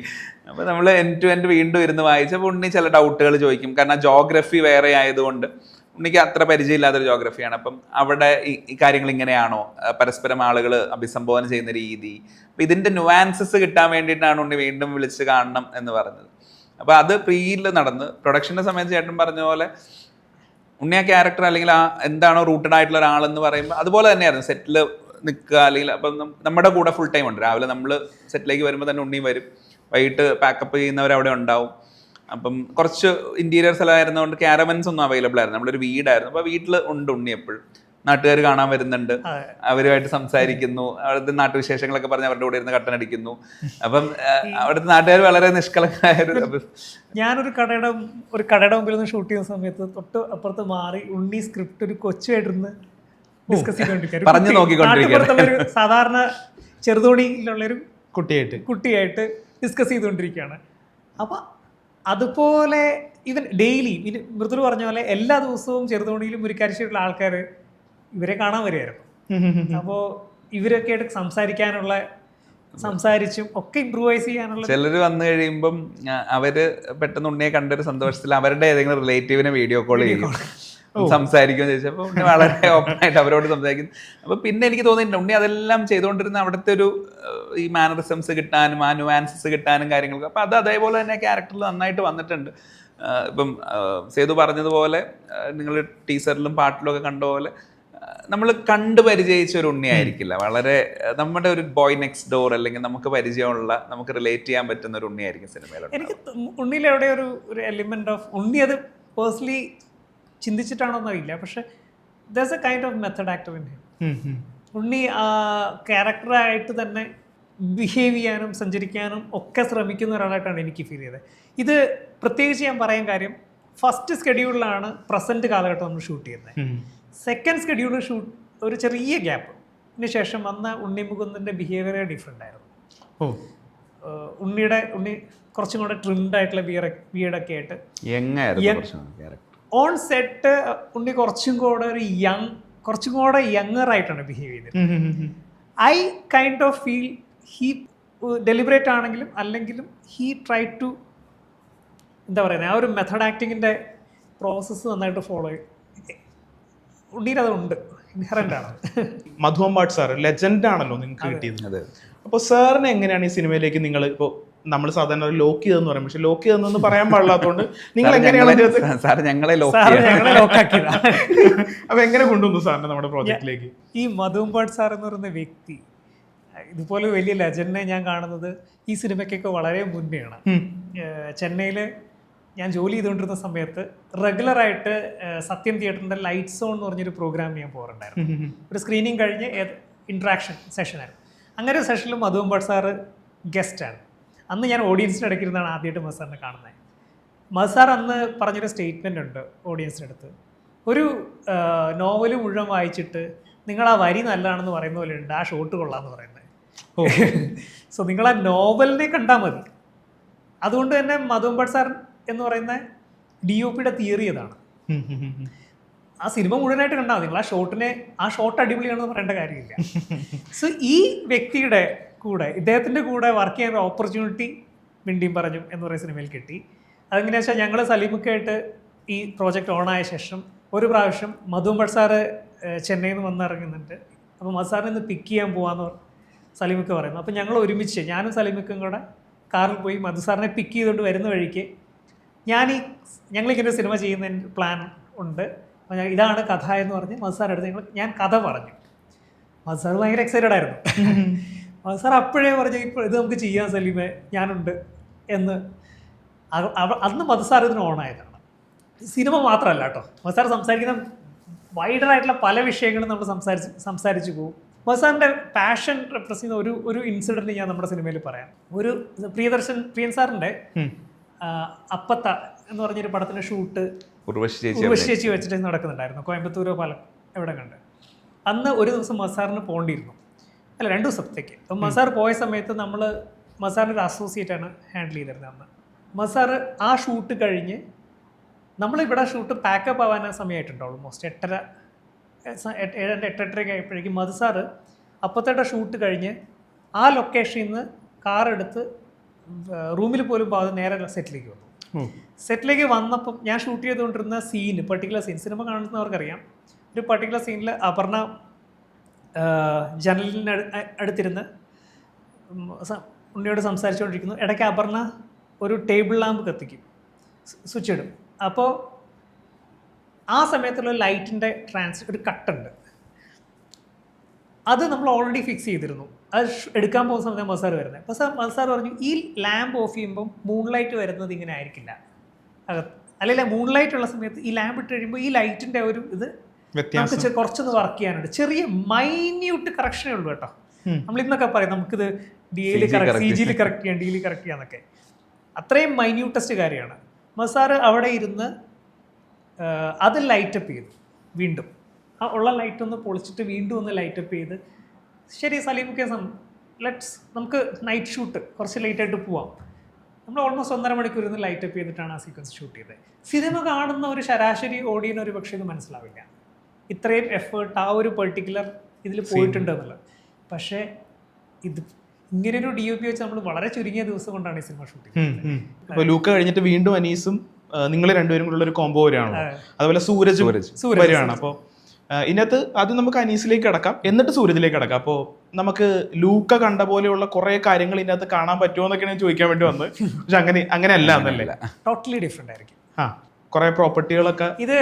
അപ്പോൾ നമ്മൾ എൻഡ് ടു എൻഡ് വീണ്ടും ഇരുന്ന് വായിച്ചപ്പോൾ ഉണ്ണി ചില ഡൗട്ടുകൾ ചോദിക്കും. കാരണം ജോഗ്രഫി വേറെ ആയതുകൊണ്ട് ഉണ്ണിക്ക് അത്ര പരിചയമില്ലാത്തൊരു ജോഗ്രഫിയാണ്. അപ്പം അവിടെ ഈ കാര്യങ്ങൾ ഇങ്ങനെയാണോ, പരസ്പരം ആളുകൾ അഭിസംബോധന ചെയ്യുന്ന രീതി, അപ്പം ഇതിൻ്റെ നുവാൻസസ് കിട്ടാൻ വേണ്ടിയിട്ടാണ് ഉണ്ണി വീണ്ടും വിളിച്ച് കാണണം എന്ന് പറഞ്ഞത്. അപ്പോൾ അത് പ്രീയിൽ നടന്ന് പ്രൊഡക്ഷൻ്റെ സമയത്ത് ചേട്ടൻ പറഞ്ഞ പോലെ ഉണ്ണി ആ ക്യാരക്ടർ അല്ലെങ്കിൽ ആ എന്താണോ റൂട്ടഡ് ആയിട്ടുള്ള ഒരാളെന്ന് പറയുമ്പോൾ അതുപോലെ തന്നെയായിരുന്നു. സെറ്റിൽ നിൽക്കുക, അല്ലെങ്കിൽ അപ്പം നമ്മുടെ കൂടെ ഫുൾ ടൈം ഉണ്ട്. രാവിലെ നമ്മൾ സെറ്റിലേക്ക് വരുമ്പോൾ തന്നെ ഉണ്ണി വരും, വൈകിട്ട് പാക്കപ്പ് ചെയ്യുന്നവരവിടെ ഉണ്ടാവും. അപ്പം കുറച്ച് ഇൻറ്റീരിയർ സ്ഥലമായിരുന്നതുകൊണ്ട് ക്യാരവൻസ് ഒന്നും അവൈലബിൾ ആയിരുന്നു, നമ്മുടെ ഒരു വീടായിരുന്നു. അപ്പോൾ വീട്ടിൽ ഉണ്ട് ഉണ്ണി എപ്പോഴും. നാട്ടുകാർ കാണാൻ വരുന്നുണ്ട്, അവരുമായിട്ട് സംസാരിക്കുന്നു, അവിടുത്തെ നാട്ടുവിശേഷങ്ങളൊക്കെ പറഞ്ഞ് അവരുടെ കൂടെ ഇരുന്ന് കട്ടൻ അടിക്കുന്നു. അപ്പം അവിടുത്തെ നാട്ടുകാർ വളരെ നിഷ്കളങ്കമായ ഞാനൊരു കടയുടെ മുമ്പിൽ നിന്ന് ഷൂട്ട് ചെയ്യുന്ന സമയത്ത് തൊട്ട് അപ്പുറത്ത് മാറി ഉണ്ണി സ്ക്രിപ്റ്റ് ഒരു കൊച്ചുമായിട്ടിരുന്ന് ഡിസ്കസ് ചെയ്തുകൊണ്ടിരിക്കുക. സാധാരണ ചെറുതോണിയിലുള്ളൊരു കുട്ടിയായിട്ട് ഡിസ്കസ് ചെയ്തുകൊണ്ടിരിക്കുകയാണ്. അപ്പം അതുപോലെ ഇവൻ ഡെയിലി മൃദുൽ പറഞ്ഞ പോലെ എല്ലാ ദിവസവും ചെറുതോണിയിലും മുരിക്കാശ്ശേരിയിലുള്ള ആൾക്കാർ ഇവരെ കാണാൻ വരുമായിരുന്നു. അപ്പോൾ ഇവരൊക്കെ ആയിട്ട് സംസാരിച്ചും ഒക്കെ ഇംപ്രൂവൈസ് ചെയ്യാനുള്ള ചിലര് വന്നു കഴിയുമ്പം അവര് പെട്ടെന്ന് ഉണ്ണിയെ കണ്ടൊരു സന്തോഷത്തിൽ അവരുടെ ഏതെങ്കിലും റിലേറ്റീവിനെ വീഡിയോ കോൾ ചെയ്യും, സംസാരിക്കുമെന്ന് ചോദിച്ചപ്പോൾ ഉണ്ണി വളരെ ഓപ്പൺ ആയിട്ട് അവരോട് സംസാരിക്കുന്നു. അപ്പൊ പിന്നെ എനിക്ക് തോന്നിയിട്ടുണ്ട് ഉണ്ണി അതെല്ലാം ചെയ്തുകൊണ്ടിരുന്ന അവിടുത്തെ ഒരു ഈ മാനറിസംസ് കിട്ടാനും ആ ന്യൂആൻസസ് കിട്ടാനും കാര്യങ്ങൾക്ക്. അപ്പൊ അത് അതേപോലെ തന്നെ ക്യാരക്ടറിൽ നന്നായിട്ട് വന്നിട്ടുണ്ട്. ഇപ്പം സേതു പറഞ്ഞതുപോലെ നിങ്ങൾ ടീസറിലും പാട്ടിലും ഒക്കെ കണ്ട പോലെ നമ്മൾ കണ്ടു പരിചയിച്ച ഒരു ഉണ്ണിയായിരിക്കില്ല, വളരെ നമ്മുടെ ഒരു ബോയ് നെക്സ്റ്റ് ഡോർ അല്ലെങ്കിൽ നമുക്ക് പരിചയമുള്ള, നമുക്ക് റിലേറ്റ് ചെയ്യാൻ പറ്റുന്ന ഒരു ഉണ്ണിയായിരിക്കും സിനിമയിലുണ്ട്. എനിക്ക് ഉണ്ണിയിൽ എവിടെ ഒരു എലിമെന്റ് ഓഫ് ഉണ്ണി അത് പേഴ്സണലി ചിന്തിച്ചിട്ടാണോന്ന് അറിയില്ല, പക്ഷെ there's a kind of method actor in him. Unni ക്യാരക്ടറായിട്ട് തന്നെ ബിഹേവ് ചെയ്യാനും സഞ്ചരിക്കാനും ഒക്കെ ശ്രമിക്കുന്ന ഒരാളായിട്ടാണ് എനിക്ക് ഫീൽ ചെയ്തത്. ഇത് പ്രത്യേകിച്ച് ഞാൻ പറയാൻ കാര്യം, ഫസ്റ്റ് സ്കെഡ്യൂളിലാണ് പ്രസന്റ് കാലഘട്ടം നമ്മൾ ഷൂട്ട് ചെയ്യുന്നത്. സെക്കൻഡ് സ്കെഡ്യൂളിൽ ഒരു ചെറിയ ഗ്യാപ്പിന് ശേഷം വന്ന ഉണ്ണി മുകുന്ദൻ്റെ ബിഹേവിയർ ഡിഫറെൻ്റ് ആയിരുന്നു. ഉണ്ണി കുറച്ചും കൂടെ ട്രിംഡ് ആയിട്ടുള്ള ബിയർഡൊക്കെ ആയിട്ട് ഓൺ സെറ്റ് ഉണ്ണി കുറച്ചും കൂടെ യങ്ങർ ആയിട്ടാണ് ബിഹേവ് ചെയ്തത്. I kind of feel he deliberate ആണെങ്കിലും അല്ലെങ്കിലും ഹീ ട്രൈ ടു എന്താ പറയുന്നത്, ആ ഒരു മെത്തഡ് ആക്ടിങ്ങിൻ്റെ പ്രോസസ്സ് നന്നായിട്ട് ഫോളോ ചെയ്യും. ഉണ്ണീരതുണ്ട്, ഇൻഹറൻ്റ് ആണ്. മധുവമ്പാട് സാർ ലെജൻഡ് ആണല്ലോ നിങ്ങൾക്ക് കിട്ടിയത്. അപ്പോൾ സാറിന് എങ്ങനെയാണ് ഈ സിനിമയിലേക്ക് നിങ്ങൾ ഇപ്പോൾ നമ്മൾ സാധാരണ ഒരു ലോക്ക് ചെയ്തെന്ന് പറയും, പക്ഷെ ലോക്ക് ചെയ്തെന്നൊന്നും പറയാൻ പാടില്ലാത്തതുകൊണ്ട് നിങ്ങൾ എങ്ങനെയാണ് ഞങ്ങളെ ലോക്കാക്കിയത്? അപ്പൊ എങ്ങനെ കൊണ്ടുവന്നു സാറിന് നമ്മുടെ പ്രോജക്റ്റിലേക്ക്? ഈ മധുവമ്പാട് സാർ എന്ന് പറയുന്ന വ്യക്തി ഇതുപോലെ വലിയ ലെജൻഡിനെ ഞാൻ കാണുന്നത് ഈ സിനിമയ്ക്കൊക്കെ വളരെ മുന്നെയാണ്. ചെന്നൈയിൽ ഞാൻ ജോലി ചെയ്തുകൊണ്ടിരുന്ന സമയത്ത് റെഗുലറായിട്ട് സത്യം തിയേറ്ററിൻ്റെ ലൈറ്റ് സോൺ എന്ന് പറഞ്ഞൊരു പ്രോഗ്രാം ഞാൻ പോകാറുണ്ടായിരുന്നു. ഒരു സ്ക്രീനിങ് കഴിഞ്ഞ് ഇൻട്രാക്ഷൻ സെഷനായിരുന്നു. അങ്ങനെ ഒരു സെഷനിൽ മധുവമ്പാട് സാറ് ഗസ്റ്റാണ്. അന്ന് ഞാൻ ഓഡിയൻസിൻ്റെ ഇടയ്ക്കിരുന്നാണ് ആദ്യമായിട്ട് മസാറിനെ കാണുന്നത്. മസാർ അന്ന് പറഞ്ഞൊരു സ്റ്റേറ്റ്മെൻ്റ് ഉണ്ട് ഓഡിയൻസിൻ്റെ അടുത്ത്, ഒരു നോവൽ മുഴുവൻ വായിച്ചിട്ട് നിങ്ങൾ ആ വരി നല്ലതാണെന്ന് പറയുന്ന പോലെ ഉണ്ട് ആ ഷോട്ട് കൊള്ളാമെന്ന് പറയുന്നത്. സോ നിങ്ങൾ ആ നോവലിനെ കണ്ടാൽ മതി. അതുകൊണ്ട് തന്നെ മധുവമ്പാട് സാർ എന്ന് പറയുന്ന DOPയുടെ തിയറി അതാണ്. ആ സിനിമ മുഴുവനായിട്ട് കണ്ടാൽ മതി, നിങ്ങൾ ആ ഷോട്ട് അടിപൊളിയാണെന്ന് പറയേണ്ട കാര്യമില്ല. സോ ഈ വ്യക്തിയുടെ കൂടെ ഇദ്ദേഹത്തിൻ്റെ കൂടെ വർക്ക് ചെയ്യാൻ ഒരു ഓപ്പർച്യൂണിറ്റി മിണ്ടിയും പറഞ്ഞു എന്ന് പറയുന്ന സിനിമയിൽ കിട്ടി. അതെങ്ങനെയാ വെച്ചാൽ ഞങ്ങൾ സലീമൊക്കെയായിട്ട് ഈ പ്രോജക്റ്റ് ഓണായ ശേഷം ഒരു പ്രാവശ്യം മധുവമ്പാട് സാറ് ചെന്നൈയിൽ നിന്ന് വന്നിറങ്ങുന്നുണ്ട്. അപ്പോൾ മധുസാറിനെ ഒന്ന് പിക്ക് ചെയ്യാൻ പോകാമെന്ന് സലീമൊക്കെ പറയുന്നു. അപ്പോൾ ഞങ്ങൾ ഒരുമിച്ച് ഞാനും സലീമൊക്കെ കൂടെ കാറിൽ പോയി മധുസാറിനെ പിക്ക് ചെയ്തുകൊണ്ട് വരുന്ന വഴിക്ക് ഞങ്ങളിങ്ങനെ സിനിമ ചെയ്യുന്നതിന് പ്ലാൻ ഉണ്ട്, ഇതാണ് കഥ എന്ന് പറഞ്ഞ് മധുസാർ അടുത്ത് ഞാൻ കഥ പറഞ്ഞു. മധുസാർ ഭയങ്കര എക്സൈറ്റഡ് ആയിരുന്നു. മധുസാർ അപ്പോഴേ പറഞ്ഞു ഇപ്പോൾ ഇത് നമുക്ക് ചെയ്യാൻ സലീമേ, ഞാനുണ്ട് എന്ന്. അന്ന് മധുസാർ ഇതിന് ഓണായതാണ്. സിനിമ മാത്രമല്ല കേട്ടോ, മധുസാർ സംസാരിക്കുന്ന വൈഡറായിട്ടുള്ള പല വിഷയങ്ങളും നമ്മൾ സംസാരിച്ചു പോകും. മധുസാറിൻ്റെ പാഷൻ റെപ്രസ് ചെയ്യുന്ന ഒരു ഇൻസിഡൻറ്റ് ഞാൻ നമ്മുടെ സിനിമയിൽ പറയാം. ഒരു പ്രിയൻ സാറിൻ്റെ അപ്പത്ത എന്ന് പറഞ്ഞൊരു പടത്തിൻ്റെ ഷൂട്ട് ഉർവശി ചേച്ചി വെച്ചിട്ട് നടക്കുന്നുണ്ടായിരുന്നു കോയമ്പത്തൂരോ എവിടെ കണ്ട്. അന്ന് ഒരു ദിവസം മസാറിന് പോകേണ്ടിയിരുന്നു, അല്ല 2 ദിവസത്തേക്ക്. അപ്പം മസാർ പോയ സമയത്ത് മസാറിൻ്റെ ഒരു അസോസിയേറ്റാണ് ഹാൻഡിൽ ചെയ്തിരുന്നത്. അന്ന് മസാർ ആ ഷൂട്ട് കഴിഞ്ഞ് നമ്മളിവിടെ ഷൂട്ട് പാക്കപ്പ് ആവാൻ സമയമായിട്ടുണ്ട്. ഓൾമോസ്റ്റ് 8:30 ആയപ്പോഴേക്കും മധുസാർ അപ്പത്തേട്ട ഷൂട്ട് കഴിഞ്ഞ് ആ ലൊക്കേഷനിൽ നിന്ന് കാറെടുത്ത് റൂമിൽ പോലും പോകാതെ നേരെ സെറ്റിലേക്ക് വന്നു. സെറ്റിലേക്ക് വന്നപ്പം ഞാൻ ഷൂട്ട് ചെയ്തുകൊണ്ടിരുന്ന പർട്ടിക്കുലർ സീൻ സിനിമ കാണുന്നവർക്കറിയാം. ഒരു പർട്ടിക്കുലർ സീനിൽ അപർണ ജനലിന് അടുത്തിരുന്ന് ഉണ്ണിയോട് സംസാരിച്ചുകൊണ്ടിരിക്കുന്നു. ഇടയ്ക്ക് അപർണ ഒരു ടേബിൾ ലാമ്പ് കത്തിക്കും, സ്വിച്ച് ഇടും. അപ്പോൾ ആ സമയത്തുള്ള ലൈറ്റിൻ്റെ ഒരു കട്ടുണ്ട്, അത് നമ്മൾ ഓൾറെഡി ഫിക്സ് ചെയ്തിരുന്നു. അത് എടുക്കാൻ പോകുന്ന സമയത്ത് മസാർ വരുന്നത്. അപ്പോൾ മസാർ പറഞ്ഞു ഈ ലാമ്പ് ഓഫ് ചെയ്യുമ്പം മൂൺലൈറ്റ് വരുന്നത് ഇങ്ങനെ ആയിരിക്കില്ല അകത്ത്, അല്ലെങ്കിൽ മൂൺലൈറ്റ് ഉള്ള സമയത്ത് ഈ ലാമ്പ് ഇട്ട് കഴിയുമ്പോൾ ഈ ലൈറ്റിൻ്റെ ഇത് വ്യത്യാസം നമുക്ക് കുറച്ചൊന്ന് വർക്ക് ചെയ്യാനുണ്ട്. ചെറിയ മൈന്യൂട്ട് കറക്ഷനേ ഉള്ളൂ കേട്ടോ. നമ്മൾ ഇന്നൊക്കെ പറയും നമുക്കിത് CG യിൽ കറക്റ്റ് ചെയ്യാം, DL കറക്റ്റ് ചെയ്യാന്നൊക്കെ. അത്രയും മൈന്യൂട്ടസ്റ്റ് കാര്യമാണ്. മസാറ് അവിടെ ഇരുന്ന് അത് ലൈറ്റപ്പ് ചെയ്തു, വീണ്ടും ആ ഉള്ള ലൈറ്റ് ഒന്ന് പൊളിച്ചിട്ട് വീണ്ടും ഒന്ന് ലൈറ്റപ്പ് ചെയ്ത്, ശരി സലീം കേസം നമുക്ക് നൈറ്റ് ഷൂട്ട് കുറച്ച് ലേറ്റായിട്ട് പോവാം. നമ്മൾ ഓൾമോസ്റ്റ് 1.5 മണിക്കൂർ ഇരുന്ന് ലൈറ്റപ്പ് ചെയ്തിട്ടാണ് ആ സീക്വൻസ് ഷൂട്ട് ചെയ്തത്. സിനിമ കാണുന്ന ഒരു ശരാശരി ഓഡിയന് ഒരു പക്ഷേ ഇത് മനസ്സിലാവില്ല, ഇത്രയും എഫേർട്ട് ആ ഒരു പെർട്ടിക്കുലർ ഇതിൽ പോയിട്ടുണ്ട് എന്നുള്ളത്. പക്ഷേ ഇത് ഇങ്ങനെയൊരു DOP വെച്ച് നമ്മൾ വളരെ ചുരുങ്ങിയ ദിവസം കൊണ്ടാണ് ഈ സിനിമ ഷൂട്ട് ചെയ്യുന്നത്. അപ്പോൾ ലൂക്ക കഴിഞ്ഞിട്ട് വീണ്ടും അനീസും നിങ്ങൾ രണ്ടുപേരും കൂടെ ഒരു കോംബോ വരികയാണല്ലോ, അതുപോലെ സൂരജ് വരികയാണ്. അപ്പോൾ ഇതിനകത്ത് അത് നമുക്ക് അനീസിലേക്ക് കിടക്കാം, എന്നിട്ട് സൂരജിലേക്ക് കിടക്കാം. അപ്പോൾ നമുക്ക് ലൂക്ക കണ്ട പോലെയുള്ള കുറെ കാര്യങ്ങൾ ഇതിനകത്ത് കാണാൻ പറ്റുമോ എന്നൊക്കെയാണ് ഞാൻ ചോദിക്കാൻ വേണ്ടി വന്നത്. പക്ഷെ അങ്ങനെയല്ല എന്നല്ലേ, ടോട്ടലി ഡിഫറെന്റ് ആയിരിക്കും. കുറെ പ്രോപ്പർട്ടികളൊക്കെ ഇത്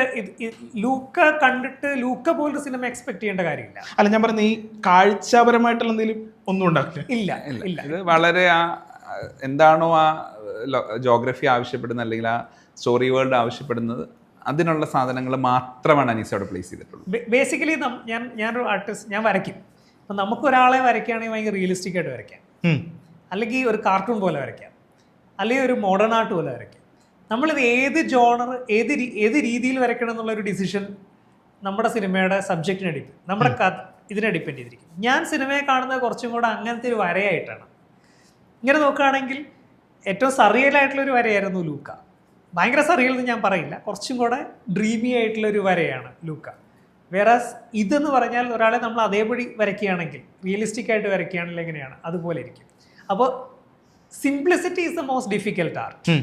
ലൂക്ക കണ്ടിട്ട് ലൂക്ക പോലൊരു സിനിമ എക്സ്പെക്ട് ചെയ്യേണ്ട കാര്യമില്ല. അല്ല, ഞാൻ പറഞ്ഞ ഈ കാഴ്ചാപരമായിട്ടുള്ള എന്തെങ്കിലും ഒന്നും ഉണ്ടാവില്ല. ഇല്ല. ഇത് വളരെ എന്താണോ ആ ജോഗ്രഫി ആവശ്യപ്പെടുന്നത് അല്ലെങ്കിൽ ആ സ്റ്റോറി വേൾഡ് ആവശ്യപ്പെടുന്നത്, അതിനുള്ള സാധനങ്ങൾ മാത്രമാണ് അനീസ് അവിടെ പ്ലേസ് ചെയ്തിട്ടുള്ളത്. ബേസിക്കലി ഞാനൊരു ആർട്ടിസ്റ്റ്, ഞാൻ വരയ്ക്കും. അപ്പം നമുക്കൊരാളെ വരയ്ക്കുകയാണെങ്കിൽ ഭയങ്കര റിയലിസ്റ്റിക് ആയിട്ട് വരയ്ക്കാം, അല്ലെങ്കിൽ ഒരു കാർട്ടൂൺ പോലെ വരയ്ക്കാം, അല്ലെങ്കിൽ ഒരു മോഡേൺ ആർട്ട് പോലെ വരയ്ക്കാം. നമ്മളിത് ഏത് ജോണർ ഏത് രീതിയിൽ വരയ്ക്കണം എന്നുള്ളൊരു ഡിസിഷൻ നമ്മുടെ സിനിമയുടെ സബ്ജക്റ്റിനെ നമ്മുടെ ഇതിനെ ഡിപ്പെൻഡ് ചെയ്തിരിക്കും. ഞാൻ സിനിമയെ കാണുന്നത് കുറച്ചും കൂടെ അങ്ങനത്തെ ഒരു വരയായിട്ടാണ്. ഇങ്ങനെ നോക്കുകയാണെങ്കിൽ ഏറ്റവും സറിയലായിട്ടുള്ളൊരു വരയായിരുന്നു ലൂക്ക. ഭയങ്കര സറിയൽ എന്ന് ഞാൻ പറയില്ല, കുറച്ചും കൂടെ ഡ്രീമി ആയിട്ടുള്ളൊരു വരയാണ് ലൂക്ക. വേറാസ് ഇതെന്ന് പറഞ്ഞാൽ ഒരാളെ നമ്മൾ അതേപടി വരയ്ക്കുകയാണെങ്കിൽ, റിയലിസ്റ്റിക് ആയിട്ട് വരയ്ക്കുകയാണെങ്കിൽ എങ്ങനെയാണ് അതുപോലെ ഇരിക്കും. അപ്പോൾ simplicity is the most difficult art.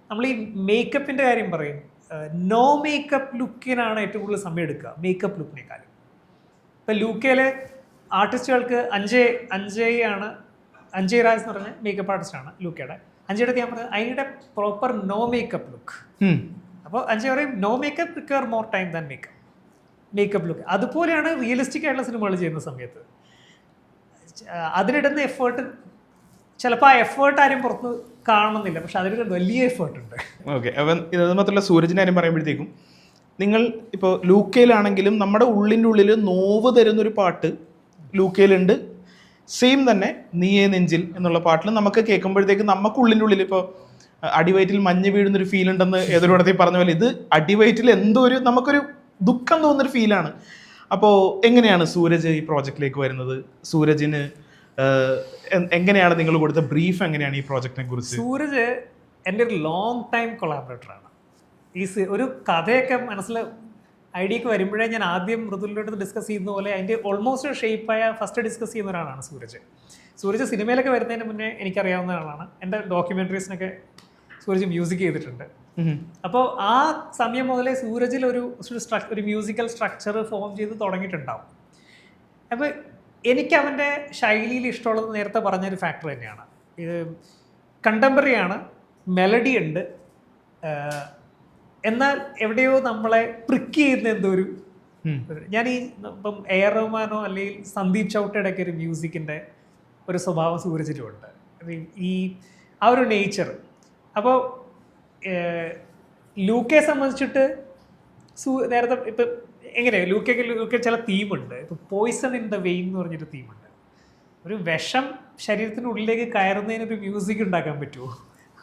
നമ്മൾ ഈ മേക്കപ്പിൻ്റെ കാര്യം പറയും, നോ മേക്കപ്പ് ലുക്കിനാണ് ഏറ്റവും കൂടുതൽ സമയം എടുക്കുക മേക്കപ്പ് ലുക്കിനേക്കാളും. ഇപ്പം ലൂക്കയിലെ ആർട്ടിസ്റ്റുകൾക്ക് അഞ്ജയ് രാജ് എന്ന് പറഞ്ഞ മേക്കപ്പ് ആർട്ടിസ്റ്റാണ് ലൂക്കയുടെ. അഞ്ജയുടെ ഞാൻ പറഞ്ഞത് അതിൻ്റെ പ്രോപ്പർ നോ മേക്കപ്പ് ലുക്ക്. അപ്പോൾ അഞ്ജയ് പറയും no makeup require more time than makeup look. അതുപോലെയാണ് റിയലിസ്റ്റിക് ആയിട്ടുള്ള സിനിമകൾ ചെയ്യുന്ന സമയത്ത് അതിനിടുന്ന എഫേർട്ട്, ചിലപ്പോൾ ആ എഫേർട്ട് ആരും പുറത്ത് കാണുന്നില്ല, പക്ഷെ അതിലൊരു വലിയ എഫേർട്ട് ഉണ്ട്. ഓക്കെ, അപ്പം ഇത് മാത്രമല്ല സൂരജിൻ്റെ കാര്യം പറയുമ്പോഴത്തേക്കും, നിങ്ങൾ ഇപ്പോൾ ലൂക്കയിലാണെങ്കിലും നമ്മുടെ ഉള്ളിൻ്റെ ഉള്ളിൽ നോവ് തരുന്നൊരു പാട്ട് ലൂക്കയിലുണ്ട്. സെയിം തന്നെ നീയേ നെഞ്ചിൽ എന്നുള്ള പാട്ടിൽ നമുക്ക് കേൾക്കുമ്പോഴത്തേക്ക് നമുക്ക് ഉള്ളിൻ്റെ ഉള്ളിൽ ഇപ്പോൾ അടിവയറ്റിൽ മഞ്ഞ് വീഴുന്നൊരു ഫീൽ ഉണ്ടെന്ന് ഏതൊരു ഇടത്തിൽ പറഞ്ഞ പോലെ ഇത് അടിവയറ്റിൽ എന്തോ ഒരു നമുക്കൊരു ദുഃഖം തോന്നുന്നൊരു ഫീലാണ്. അപ്പോൾ എങ്ങനെയാണ് സൂരജ് ഈ പ്രോജക്റ്റിലേക്ക് വരുന്നത്? സൂരജിന് എങ്ങനെയാണ് നിങ്ങൾ കൊടുത്ത ബ്രീഫ്, എങ്ങനെയാണ് ഈ പ്രോജക്റ്റിനെ കുറിച്ച്? സൂരജ് എൻ്റെ ഒരു ലോങ് ടൈം കൊളാബറേറ്ററാണ്. ഒരു കഥയൊക്കെ മനസ്സിൽ ഐഡിയക്ക് വരുമ്പോഴേ ഞാൻ ആദ്യം മൃദുലിനോട് ഡിസ്കസ് ചെയ്യുന്ന പോലെ അതിൻ്റെ ഓൾമോസ്റ്റ് ഷേപ്പായ ഫസ്റ്റ് ഡിസ്കസ് ചെയ്യുന്ന ഒരാളാണ് സൂരജ് സിനിമയിലൊക്കെ വരുന്നതിന് മുന്നേ എനിക്കറിയാവുന്ന ആളാണ്. എൻ്റെ ഡോക്യുമെൻ്ററീസിനൊക്കെ സൂരജ് മ്യൂസിക് ചെയ്തിട്ടുണ്ട്. അപ്പോൾ ആ സമയം മുതലേ സൂരജിൽ ഒരു മ്യൂസിക്കൽ സ്ട്രക്ചർ ഫോം ചെയ്ത് തുടങ്ങിയിട്ടുണ്ടാവും. അപ്പോൾ എനിക്ക് അവൻ്റെ ശൈലിയിൽ ഇഷ്ടമുള്ളത് നേരത്തെ പറഞ്ഞൊരു ഫാക്ടർ തന്നെയാണ്. ഇത് കണ്ടംപററി ആണ്, മെലഡി ഉണ്ട്, എന്നാൽ എവിടെയോ നമ്മളെ പ്രിക്ക് ചെയ്യുന്ന എന്തോ ഒരു ഞാൻ ഈ ഇപ്പം എ.ആർ. റഹ്മാനോ അല്ലെങ്കിൽ സന്ദീപ് ചൗട്ടയുടെ ഒക്കെ ഒരു മ്യൂസിക്കിൻ്റെ ഒരു സ്വഭാവം സൂരജിലുമുണ്ട്, ഈ ആ ഒരു നേച്ചർ. അപ്പോൾ ലൂക്കയെ സംബന്ധിച്ചിട്ട് നേരത്തെ ഇപ്പം എങ്ങനെയാണ് ലൂക്ക ചില തീമുണ്ട്. ഇപ്പോൾ പോയിസൺ ഇൻ ദ വെയിൻ എന്ന് പറഞ്ഞൊരു തീമുണ്ട്. ഒരു വിഷം ശരീരത്തിനുള്ളിലേക്ക് കയറുന്നതിനൊരു മ്യൂസിക് ഉണ്ടാക്കാൻ പറ്റുമോ?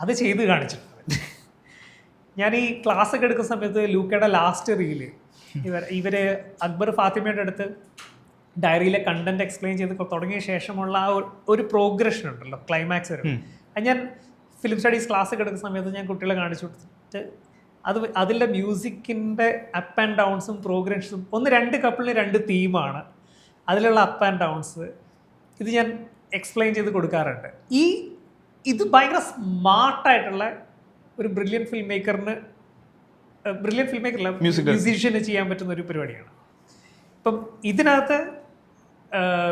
അത് ചെയ്ത് കാണിച്ചിട്ടുണ്ട്. ഞാൻ ഈ ക്ലാസ് ഒക്കെ എടുക്കുന്ന സമയത്ത് ലൂക്കയുടെ ലാസ്റ്റ് റീല് ഇവർ അക്ബർ ഫാത്തിമയുടെ അടുത്ത് ഡയറിയിലെ കണ്ടന്റ് എക്സ്പ്ലെയിൻ ചെയ്ത് തുടങ്ങിയ ശേഷമുള്ള ആ ഒരു പ്രോഗ്രഷൻ ഉണ്ടല്ലോ, ക്ലൈമാക്സ് വരെ. അത് ഞാൻ ഫിലിം സ്റ്റഡീസ് ക്ലാസ് ഒക്കെ എടുക്കുന്ന സമയത്ത് ഞാൻ കുട്ടികളെ കാണിച്ചു കൊടുത്തിട്ട് അതിൻ്റെ മ്യൂസിക്കിൻ്റെ അപ്പ് ആൻഡ് ഡൗൺസും പ്രോഗ്രഷൻസും 1-2 കപ്പിളിന് 2 തീമാണ്, അതിലുള്ള അപ്പ് ആൻഡ് ഡൗൺസ് ഇത് ഞാൻ എക്സ്പ്ലെയിൻ ചെയ്ത് കൊടുക്കാറുണ്ട്. ഇത് ഭയങ്കര സ്മാർട്ടായിട്ടുള്ള ഒരു ബ്രില്യൻ ഫിലിം മേക്കറിന് മ്യൂസീഷ്യന് ചെയ്യാൻ പറ്റുന്ന ഒരു പരിപാടിയാണ്. ഇപ്പം ഇതിനകത്ത്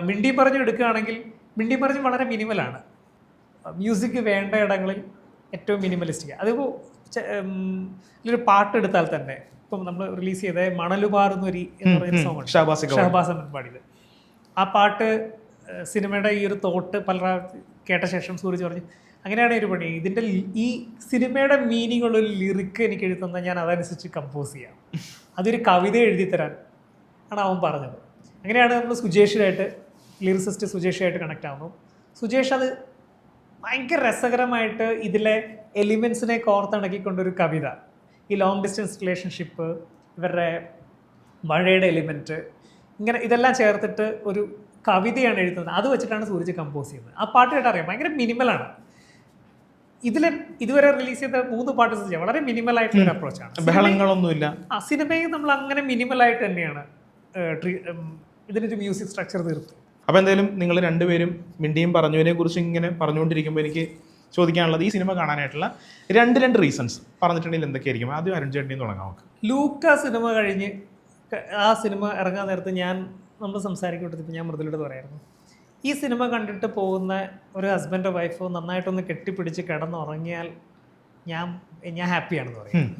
മിണ്ടി പറഞ്ഞു എടുക്കുകയാണെങ്കിൽ മിണ്ടി പറഞ്ഞു വളരെ മിനിമലാണ്. മ്യൂസിക് വേണ്ട ഇടങ്ങളിൽ ഏറ്റവും മിനിമലിസ്റ്റിക്. അതിപ്പോൾ ഒരു പാട്ടെടുത്താൽ തന്നെ ഇപ്പം നമ്മൾ റിലീസ് ചെയ്ത മണലുപാറുന്നൊരി എന്ന് പറഞ്ഞൊരു സോങ് ഉണ്ട്, ഷഹബാസ് അഹമ്മദ് പാടിയത്. ആ പാട്ട് സിനിമയുടെ ഈ ഒരു തോട്ട് പല കേട്ട ശേഷം സൂരജ് പറഞ്ഞു അങ്ങനെയാണ് ഒരു പണി, ഇതിൻ്റെ ഈ സിനിമയുടെ മീനിങ് ഉള്ളൊരു ലിറിക്ക് എനിക്ക് എഴുതുന്ന ഞാൻ അതനുസരിച്ച് കമ്പോസ് ചെയ്യാം. അതൊരു കവിത എഴുതി തരാൻ ആണ് അവൻ പറഞ്ഞത്. അങ്ങനെയാണ് നമ്മൾ സുജേഷുമായിട്ട്, ലിറിസിസ്റ്റ് സുജേഷുമായിട്ട് കണക്ട് ആവുന്നു. സുജേഷ് അത് ഭയങ്കര രസകരമായിട്ട് ഇതിലെ എലിമെൻസിനെ കോർത്തിണക്കിക്കൊണ്ടൊരു കവിത, ഈ ലോങ് ഡിസ്റ്റൻസ് റിലേഷൻഷിപ്പ്, ഇവരുടെ മഴയുടെ എലിമെൻറ്റ്, ഇങ്ങനെ ഇതെല്ലാം ചേർത്തിട്ട് ഒരു കവിതയാണ് എഴുതുന്നത്. അത് വെച്ചിട്ടാണ് സൂരജ് കമ്പോസ് ചെയ്യുന്നത്. ആ പാട്ട് കേട്ട് അറിയാം, ഭയങ്കര മിനിമലാണ്. ഇതുവരെ റിലീസ് ചെയ്ത 3 പാട്ട് വളരെ മിനിമൽ ആയിട്ടുള്ള ഒരു അപ്രോച്ചാണ്. ബഹളങ്ങളൊന്നുമില്ല. ആ സിനിമയിൽ നമ്മൾ അങ്ങനെ മിനിമലായിട്ട് തന്നെയാണ് ഇതിനൊരു മ്യൂസിക് സ്ട്രക്ചർ തീർത്ത്. അപ്പോൾ എന്തായാലും നിങ്ങൾ രണ്ടുപേരും മിണ്ടിയും പറഞ്ഞതിനെ കുറിച്ച് ഇങ്ങനെ പറഞ്ഞുകൊണ്ടിരിക്കുമ്പോൾ എനിക്ക് ചോദിക്കാനുള്ളത്, ഈ സിനിമ കാണാനായിട്ടുള്ള രണ്ട് റീസൺസ് പറഞ്ഞിട്ടുണ്ടെങ്കിൽ എന്തൊക്കെയായിരിക്കും? ആദ്യം അരുൺ ചേട്ടനിൽ നിന്ന് തുടങ്ങാം നമുക്ക്. ലൂക്ക സിനിമ കഴിഞ്ഞ് ആ സിനിമ ഇറങ്ങാൻ നേരത്ത് നമ്മൾ സംസാരിക്കുമ്പോഴത്തേക്ക് ഞാൻ മൃദുലോട് പറയായിരുന്നു, ഈ സിനിമ കണ്ടിട്ട് പോകുന്ന ഒരു ഹസ്ബൻഡോ വൈഫോ നന്നായിട്ടൊന്ന് കെട്ടിപ്പിടിച്ച് കിടന്നുറങ്ങിയാൽ ഞാൻ ഹാപ്പിയാണെന്ന് പറയും.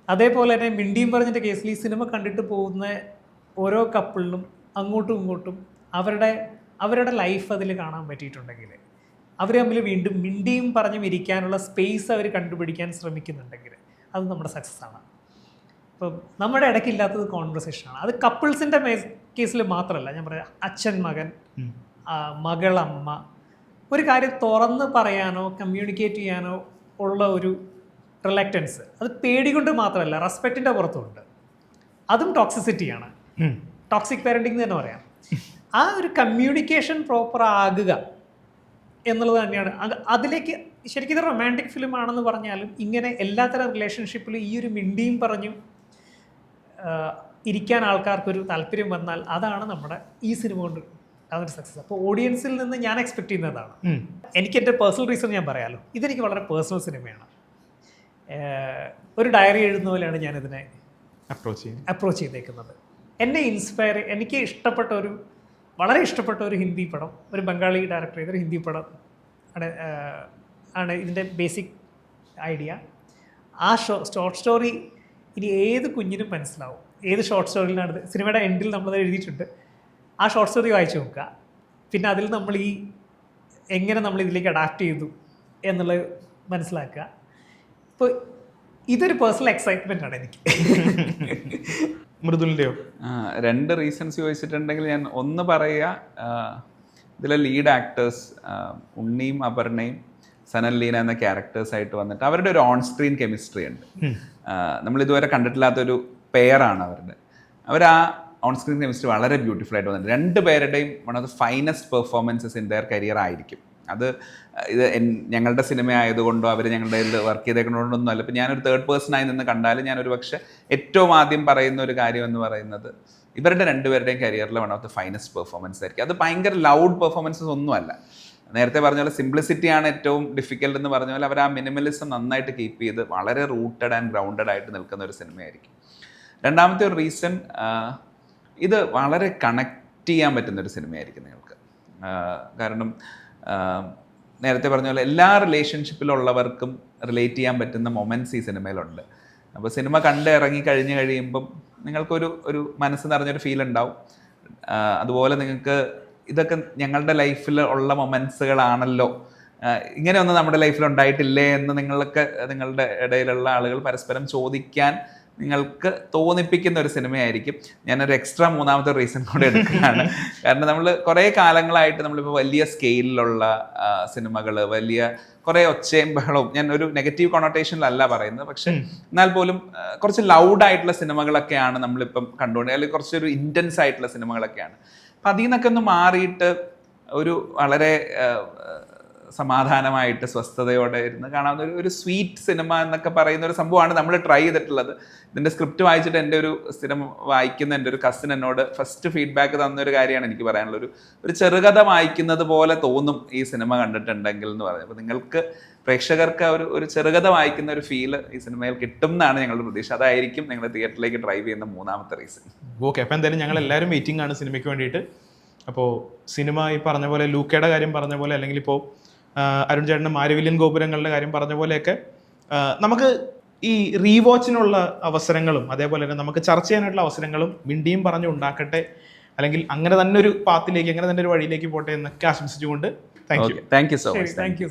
അതേപോലെ തന്നെ മിണ്ടിയും പറഞ്ഞിട്ട് കേസിൽ ഈ സിനിമ കണ്ടിട്ട് പോകുന്ന ഓരോ കപ്പിളിലും അങ്ങോട്ടും ഇങ്ങോട്ടും അവരുടെ ലൈഫ് അതിൽ കാണാൻ പറ്റിയിട്ടുണ്ടെങ്കിൽ, അവർ തമ്മിൽ വീണ്ടും മിണ്ടിയും പറഞ്ഞും ഇരിക്കാനുള്ള സ്പേസ് അവർ കണ്ടുപിടിക്കാൻ ശ്രമിക്കുന്നുണ്ടെങ്കിൽ അത് നമ്മുടെ സക്സസ് ആണ്. ഇപ്പം നമ്മുടെ ഇടയ്ക്കില്ലാത്തത് കോൺവെർസേഷനാണ്. അത് കപ്പിൾസിൻ്റെ കേസിൽ മാത്രമല്ല, ഞാൻ പറയാം അച്ഛൻ മകൻ, മകളമ്മ, ഒരു കാര്യം തുറന്ന് പറയാനോ കമ്മ്യൂണിക്കേറ്റ് ചെയ്യാനോ ഉള്ള ഒരു റിലക്റ്റൻസ്, അത് പേടികൊണ്ട് മാത്രമല്ല റെസ്പെക്റ്റിൻ്റെ പുറത്തുണ്ട്. അതും ടോക്സിസിറ്റിയാണ്, ടോക്സിക് പാരൻറ്റിംഗ് എന്ന് തന്നെ പറയാം. ആ ഒരു കമ്മ്യൂണിക്കേഷൻ പ്രോപ്പർ ആകുക എന്നുള്ളത് തന്നെയാണ്. അതിലേക്ക് ശരിക്കും ഇത് റൊമാൻറ്റിക് ഫിലിം ആണെന്ന് പറഞ്ഞാലും ഇങ്ങനെ എല്ലാത്തരം റിലേഷൻഷിപ്പിലും ഈ ഒരു മിണ്ടിയും പറഞ്ഞും ഇരിക്കാൻ ആൾക്കാർക്കൊരു താല്പര്യം വന്നാൽ അതാണ് നമ്മുടെ ഈ സിനിമ കൊണ്ട് അതൊരു സക്സസ്. അപ്പോൾ ഓഡിയൻസിൽ നിന്ന് ഞാൻ എക്സ്പെക്ട് ചെയ്യുന്നതാണ്. എനിക്ക് എൻ്റെ പേഴ്സണൽ റീസൺ ഞാൻ പറയാമല്ലോ, ഇതെനിക്ക് വളരെ പേഴ്സണൽ സിനിമയാണ്. ഒരു ഡയറി എഴുതുന്ന പോലെയാണ് ഞാനിതിനെ അപ്രോച്ച് ചെയ്തേക്കുന്നത്. എനിക്ക് വളരെ ഇഷ്ടപ്പെട്ട ഒരു ഹിന്ദി പടം, ഒരു ബംഗാളി ഡയറക്ടർ ചെയ്തൊരു ഹിന്ദി പടം ആണ് ഇതിൻ്റെ ബേസിക് ഐഡിയ. ആ ഷോർട്ട് സ്റ്റോറി ഇനി ഏത് കുഞ്ഞിനും മനസ്സിലാവും ഏത് ഷോർട്ട് സ്റ്റോറിയിലാണ്. സിനിമയുടെ എൻഡിൽ നമ്മളത് എഴുതിയിട്ടുണ്ട്. ആ ഷോർട്ട് സ്റ്റോറി വായിച്ചു നോക്കുക. പിന്നെ അതിൽ എങ്ങനെ നമ്മൾ ഇതിലേക്ക് അഡാപ്റ്റ് ചെയ്തു എന്നുള്ളത് മനസ്സിലാക്കുക. ഇപ്പോൾ ഇതൊരു പേഴ്സണൽ എക്സൈറ്റ്മെൻ്റ് ആണ് എനിക്ക്. മൃദുലിൻ്റെയോ? 2 റീസൺസ് ചോദിച്ചിട്ടുണ്ടെങ്കിൽ ഞാൻ ഒന്ന് പറയുക, ഇതിലെ ലീഡ് ആക്ടേഴ്സ് ഉണ്ണിയും അപർണയും സനൽ ലീന എന്ന ക്യാരക്ടേഴ്സായിട്ട് വന്നിട്ട് അവരുടെ ഒരു ഓൺ സ്ക്രീൻ കെമിസ്ട്രി ഉണ്ട്. നമ്മളിതുവരെ കണ്ടിട്ടില്ലാത്തൊരു പെയറാണ് അവരുടെ. ആ ഓൺ സ്ക്രീൻ കെമിസ്ട്രി വളരെ ബ്യൂട്ടിഫുൾ ആയിട്ട് വന്നിട്ടുണ്ട്. 2 പേരുടെയും one of the finest performances in there career ആയിരിക്കും. ഇത് ഞങ്ങളുടെ സിനിമ ആയതുകൊണ്ടോ അവർ ഞങ്ങളുടെ വർക്ക് ചെയ്തേക്കൊണ്ടൊന്നും അല്ല. ഇപ്പം ഞാനൊരു തേർഡ് പേഴ്സണായി നിന്ന് കണ്ടാലും ഞാനൊരു പക്ഷേ ഏറ്റവും ആദ്യം പറയുന്ന ഒരു കാര്യം എന്ന് പറയുന്നത് ഇവരുടെ 2 പേരുടെയും കരിയറിൽ one of the finest performance ആയിരിക്കും. അത് ഭയങ്കര ലൗഡ് പെർഫോമൻസസ് ഒന്നുമല്ല. നേരത്തെ പറഞ്ഞ പോലെ സിംപ്ലിസിറ്റിയാണ് ഏറ്റവും ഡിഫിക്കൽട്ട് എന്ന് പറഞ്ഞ പോലെ അവർ ആ മിനിമലിസം നന്നായിട്ട് കീപ്പ് ചെയ്ത് വളരെ റൂട്ടഡ് ആൻഡ് ഗ്രൗണ്ടഡ് ആയിട്ട് നിൽക്കുന്ന ഒരു സിനിമയായിരിക്കും. രണ്ടാമത്തെ ഒരു റീസൺ, ഇത് വളരെ കണക്ട് ചെയ്യാൻ പറ്റുന്നൊരു സിനിമയായിരിക്കും നിങ്ങൾക്ക്. കാരണം നേരത്തെ പറഞ്ഞ പോലെ എല്ലാ റിലേഷൻഷിപ്പിലുള്ളവർക്കും റിലേറ്റ് ചെയ്യാൻ പറ്റുന്ന മൊമെൻറ്റ്സ് ഈ സിനിമയിലുണ്ട്. അപ്പോൾ സിനിമ കണ്ട് ഇറങ്ങി കഴിയുമ്പം നിങ്ങൾക്കൊരു മനസ്സ് നിറഞ്ഞൊരു ഫീൽ ഉണ്ടാവും. അതുപോലെ നിങ്ങൾക്ക് ഇതൊക്കെ ഞങ്ങളുടെ ലൈഫിൽ ഉള്ള മൊമെൻറ്റ്സുകളാണല്ലോ, ഇങ്ങനെയൊന്നും നമ്മുടെ ലൈഫിൽ ഉണ്ടായിട്ടില്ലേ എന്ന് നിങ്ങളുടെ ഇടയിലുള്ള ആളുകൾ പരസ്പരം ചോദിക്കാൻ നിങ്ങൾക്ക് തോന്നിപ്പിക്കുന്ന ഒരു സിനിമയായിരിക്കും. ഞാനൊരു എക്സ്ട്രാ 3ാമത്തെ റീസൺ കൂടെ എടുക്കുകയാണ്. കാരണം നമ്മൾ കുറേ കാലങ്ങളായിട്ട് നമ്മളിപ്പോൾ വലിയ സ്കെയിലിലുള്ള സിനിമകൾ, വലിയ കുറേ ഒച്ചയും ബഹളവും, ഞാൻ ഒരു നെഗറ്റീവ് കൊണോട്ടേഷനിലല്ല പറയുന്നത്, പക്ഷെ എന്നാൽ പോലും കുറച്ച് ലൗഡായിട്ടുള്ള സിനിമകളൊക്കെയാണ് നമ്മളിപ്പം കണ്ടുകൊണ്ട്, അല്ലെങ്കിൽ കുറച്ചൊരു ഇൻറ്റൻസ് ആയിട്ടുള്ള സിനിമകളൊക്കെയാണ്. അപ്പം അതിൽ നിന്നൊക്കെ ഒന്ന് മാറിയിട്ട് ഒരു വളരെ സമാധാനമായിട്ട് സ്വസ്ഥതയോടെ ഇരുന്ന് കാണാവുന്ന ഒരു സ്വീറ്റ് സിനിമ എന്നൊക്കെ പറയുന്ന ഒരു സംഭവമാണ് നമ്മൾ ട്രൈ ചെയ്തിട്ടുള്ളത്. ഇതിൻ്റെ സ്ക്രിപ്റ്റ് വായിച്ചിട്ട് എൻ്റെ ഒരു സ്ഥിരം വായിക്കുന്ന എൻ്റെ ഒരു കസിൻ എന്നോട് ഫസ്റ്റ് ഫീഡ്ബാക്ക് തന്നൊരു കാര്യമാണ് എനിക്ക് പറയാനുള്ളത്. ഒരു ചെറുകഥ വായിക്കുന്നത് പോലെ തോന്നും ഈ സിനിമ കണ്ടിട്ടുണ്ടെങ്കിൽ എന്ന് പറഞ്ഞു. അപ്പോൾ നിങ്ങൾക്ക് പ്രേക്ഷകർക്ക് ഒരു ചെറുകഥ വായിക്കുന്ന ഒരു ഫീൽ ഈ സിനിമയിൽ കിട്ടും എന്നാണ് ഞങ്ങളുടെ പ്രതീക്ഷ. അതായിരിക്കും നിങ്ങൾ തിയേറ്ററിലേക്ക് ഡ്രൈവ് ചെയ്യുന്ന 3ാമത്തെ റീസൺ. ഓക്കെ, അപ്പോൾ എന്തായാലും ഞങ്ങൾ എല്ലാവരും വെയിറ്റിംഗ് ആണ് സിനിമയ്ക്ക് വേണ്ടിയിട്ട്. അപ്പോൾ സിനിമ ഈ പറഞ്ഞ പോലെ ലൂക്കയുടെ കാര്യം പറഞ്ഞ പോലെ, അല്ലെങ്കിൽ ഇപ്പോൾ അരുൺ ചേട്ടൻ്റെ മാരിവില്യൻ ഗോപുരങ്ങളുടെ കാര്യം പറഞ്ഞ പോലെയൊക്കെ നമുക്ക് ഈ റീവാച്ചിനുള്ള അവസരങ്ങളും അതേപോലെ തന്നെ നമുക്ക് ചർച്ച ചെയ്യാനായിട്ടുള്ള അവസരങ്ങളും മിണ്ടിയും പറഞ്ഞു ഉണ്ടാക്കട്ടെ, അല്ലെങ്കിൽ അങ്ങനെ തന്നെ ഒരു പാത്തിലേക്ക്, അങ്ങനെ തന്നെ ഒരു വഴിയിലേക്ക് പോട്ടെ എന്നൊക്കെ ആശംസിച്ചുകൊണ്ട് thank you so much. Thank you.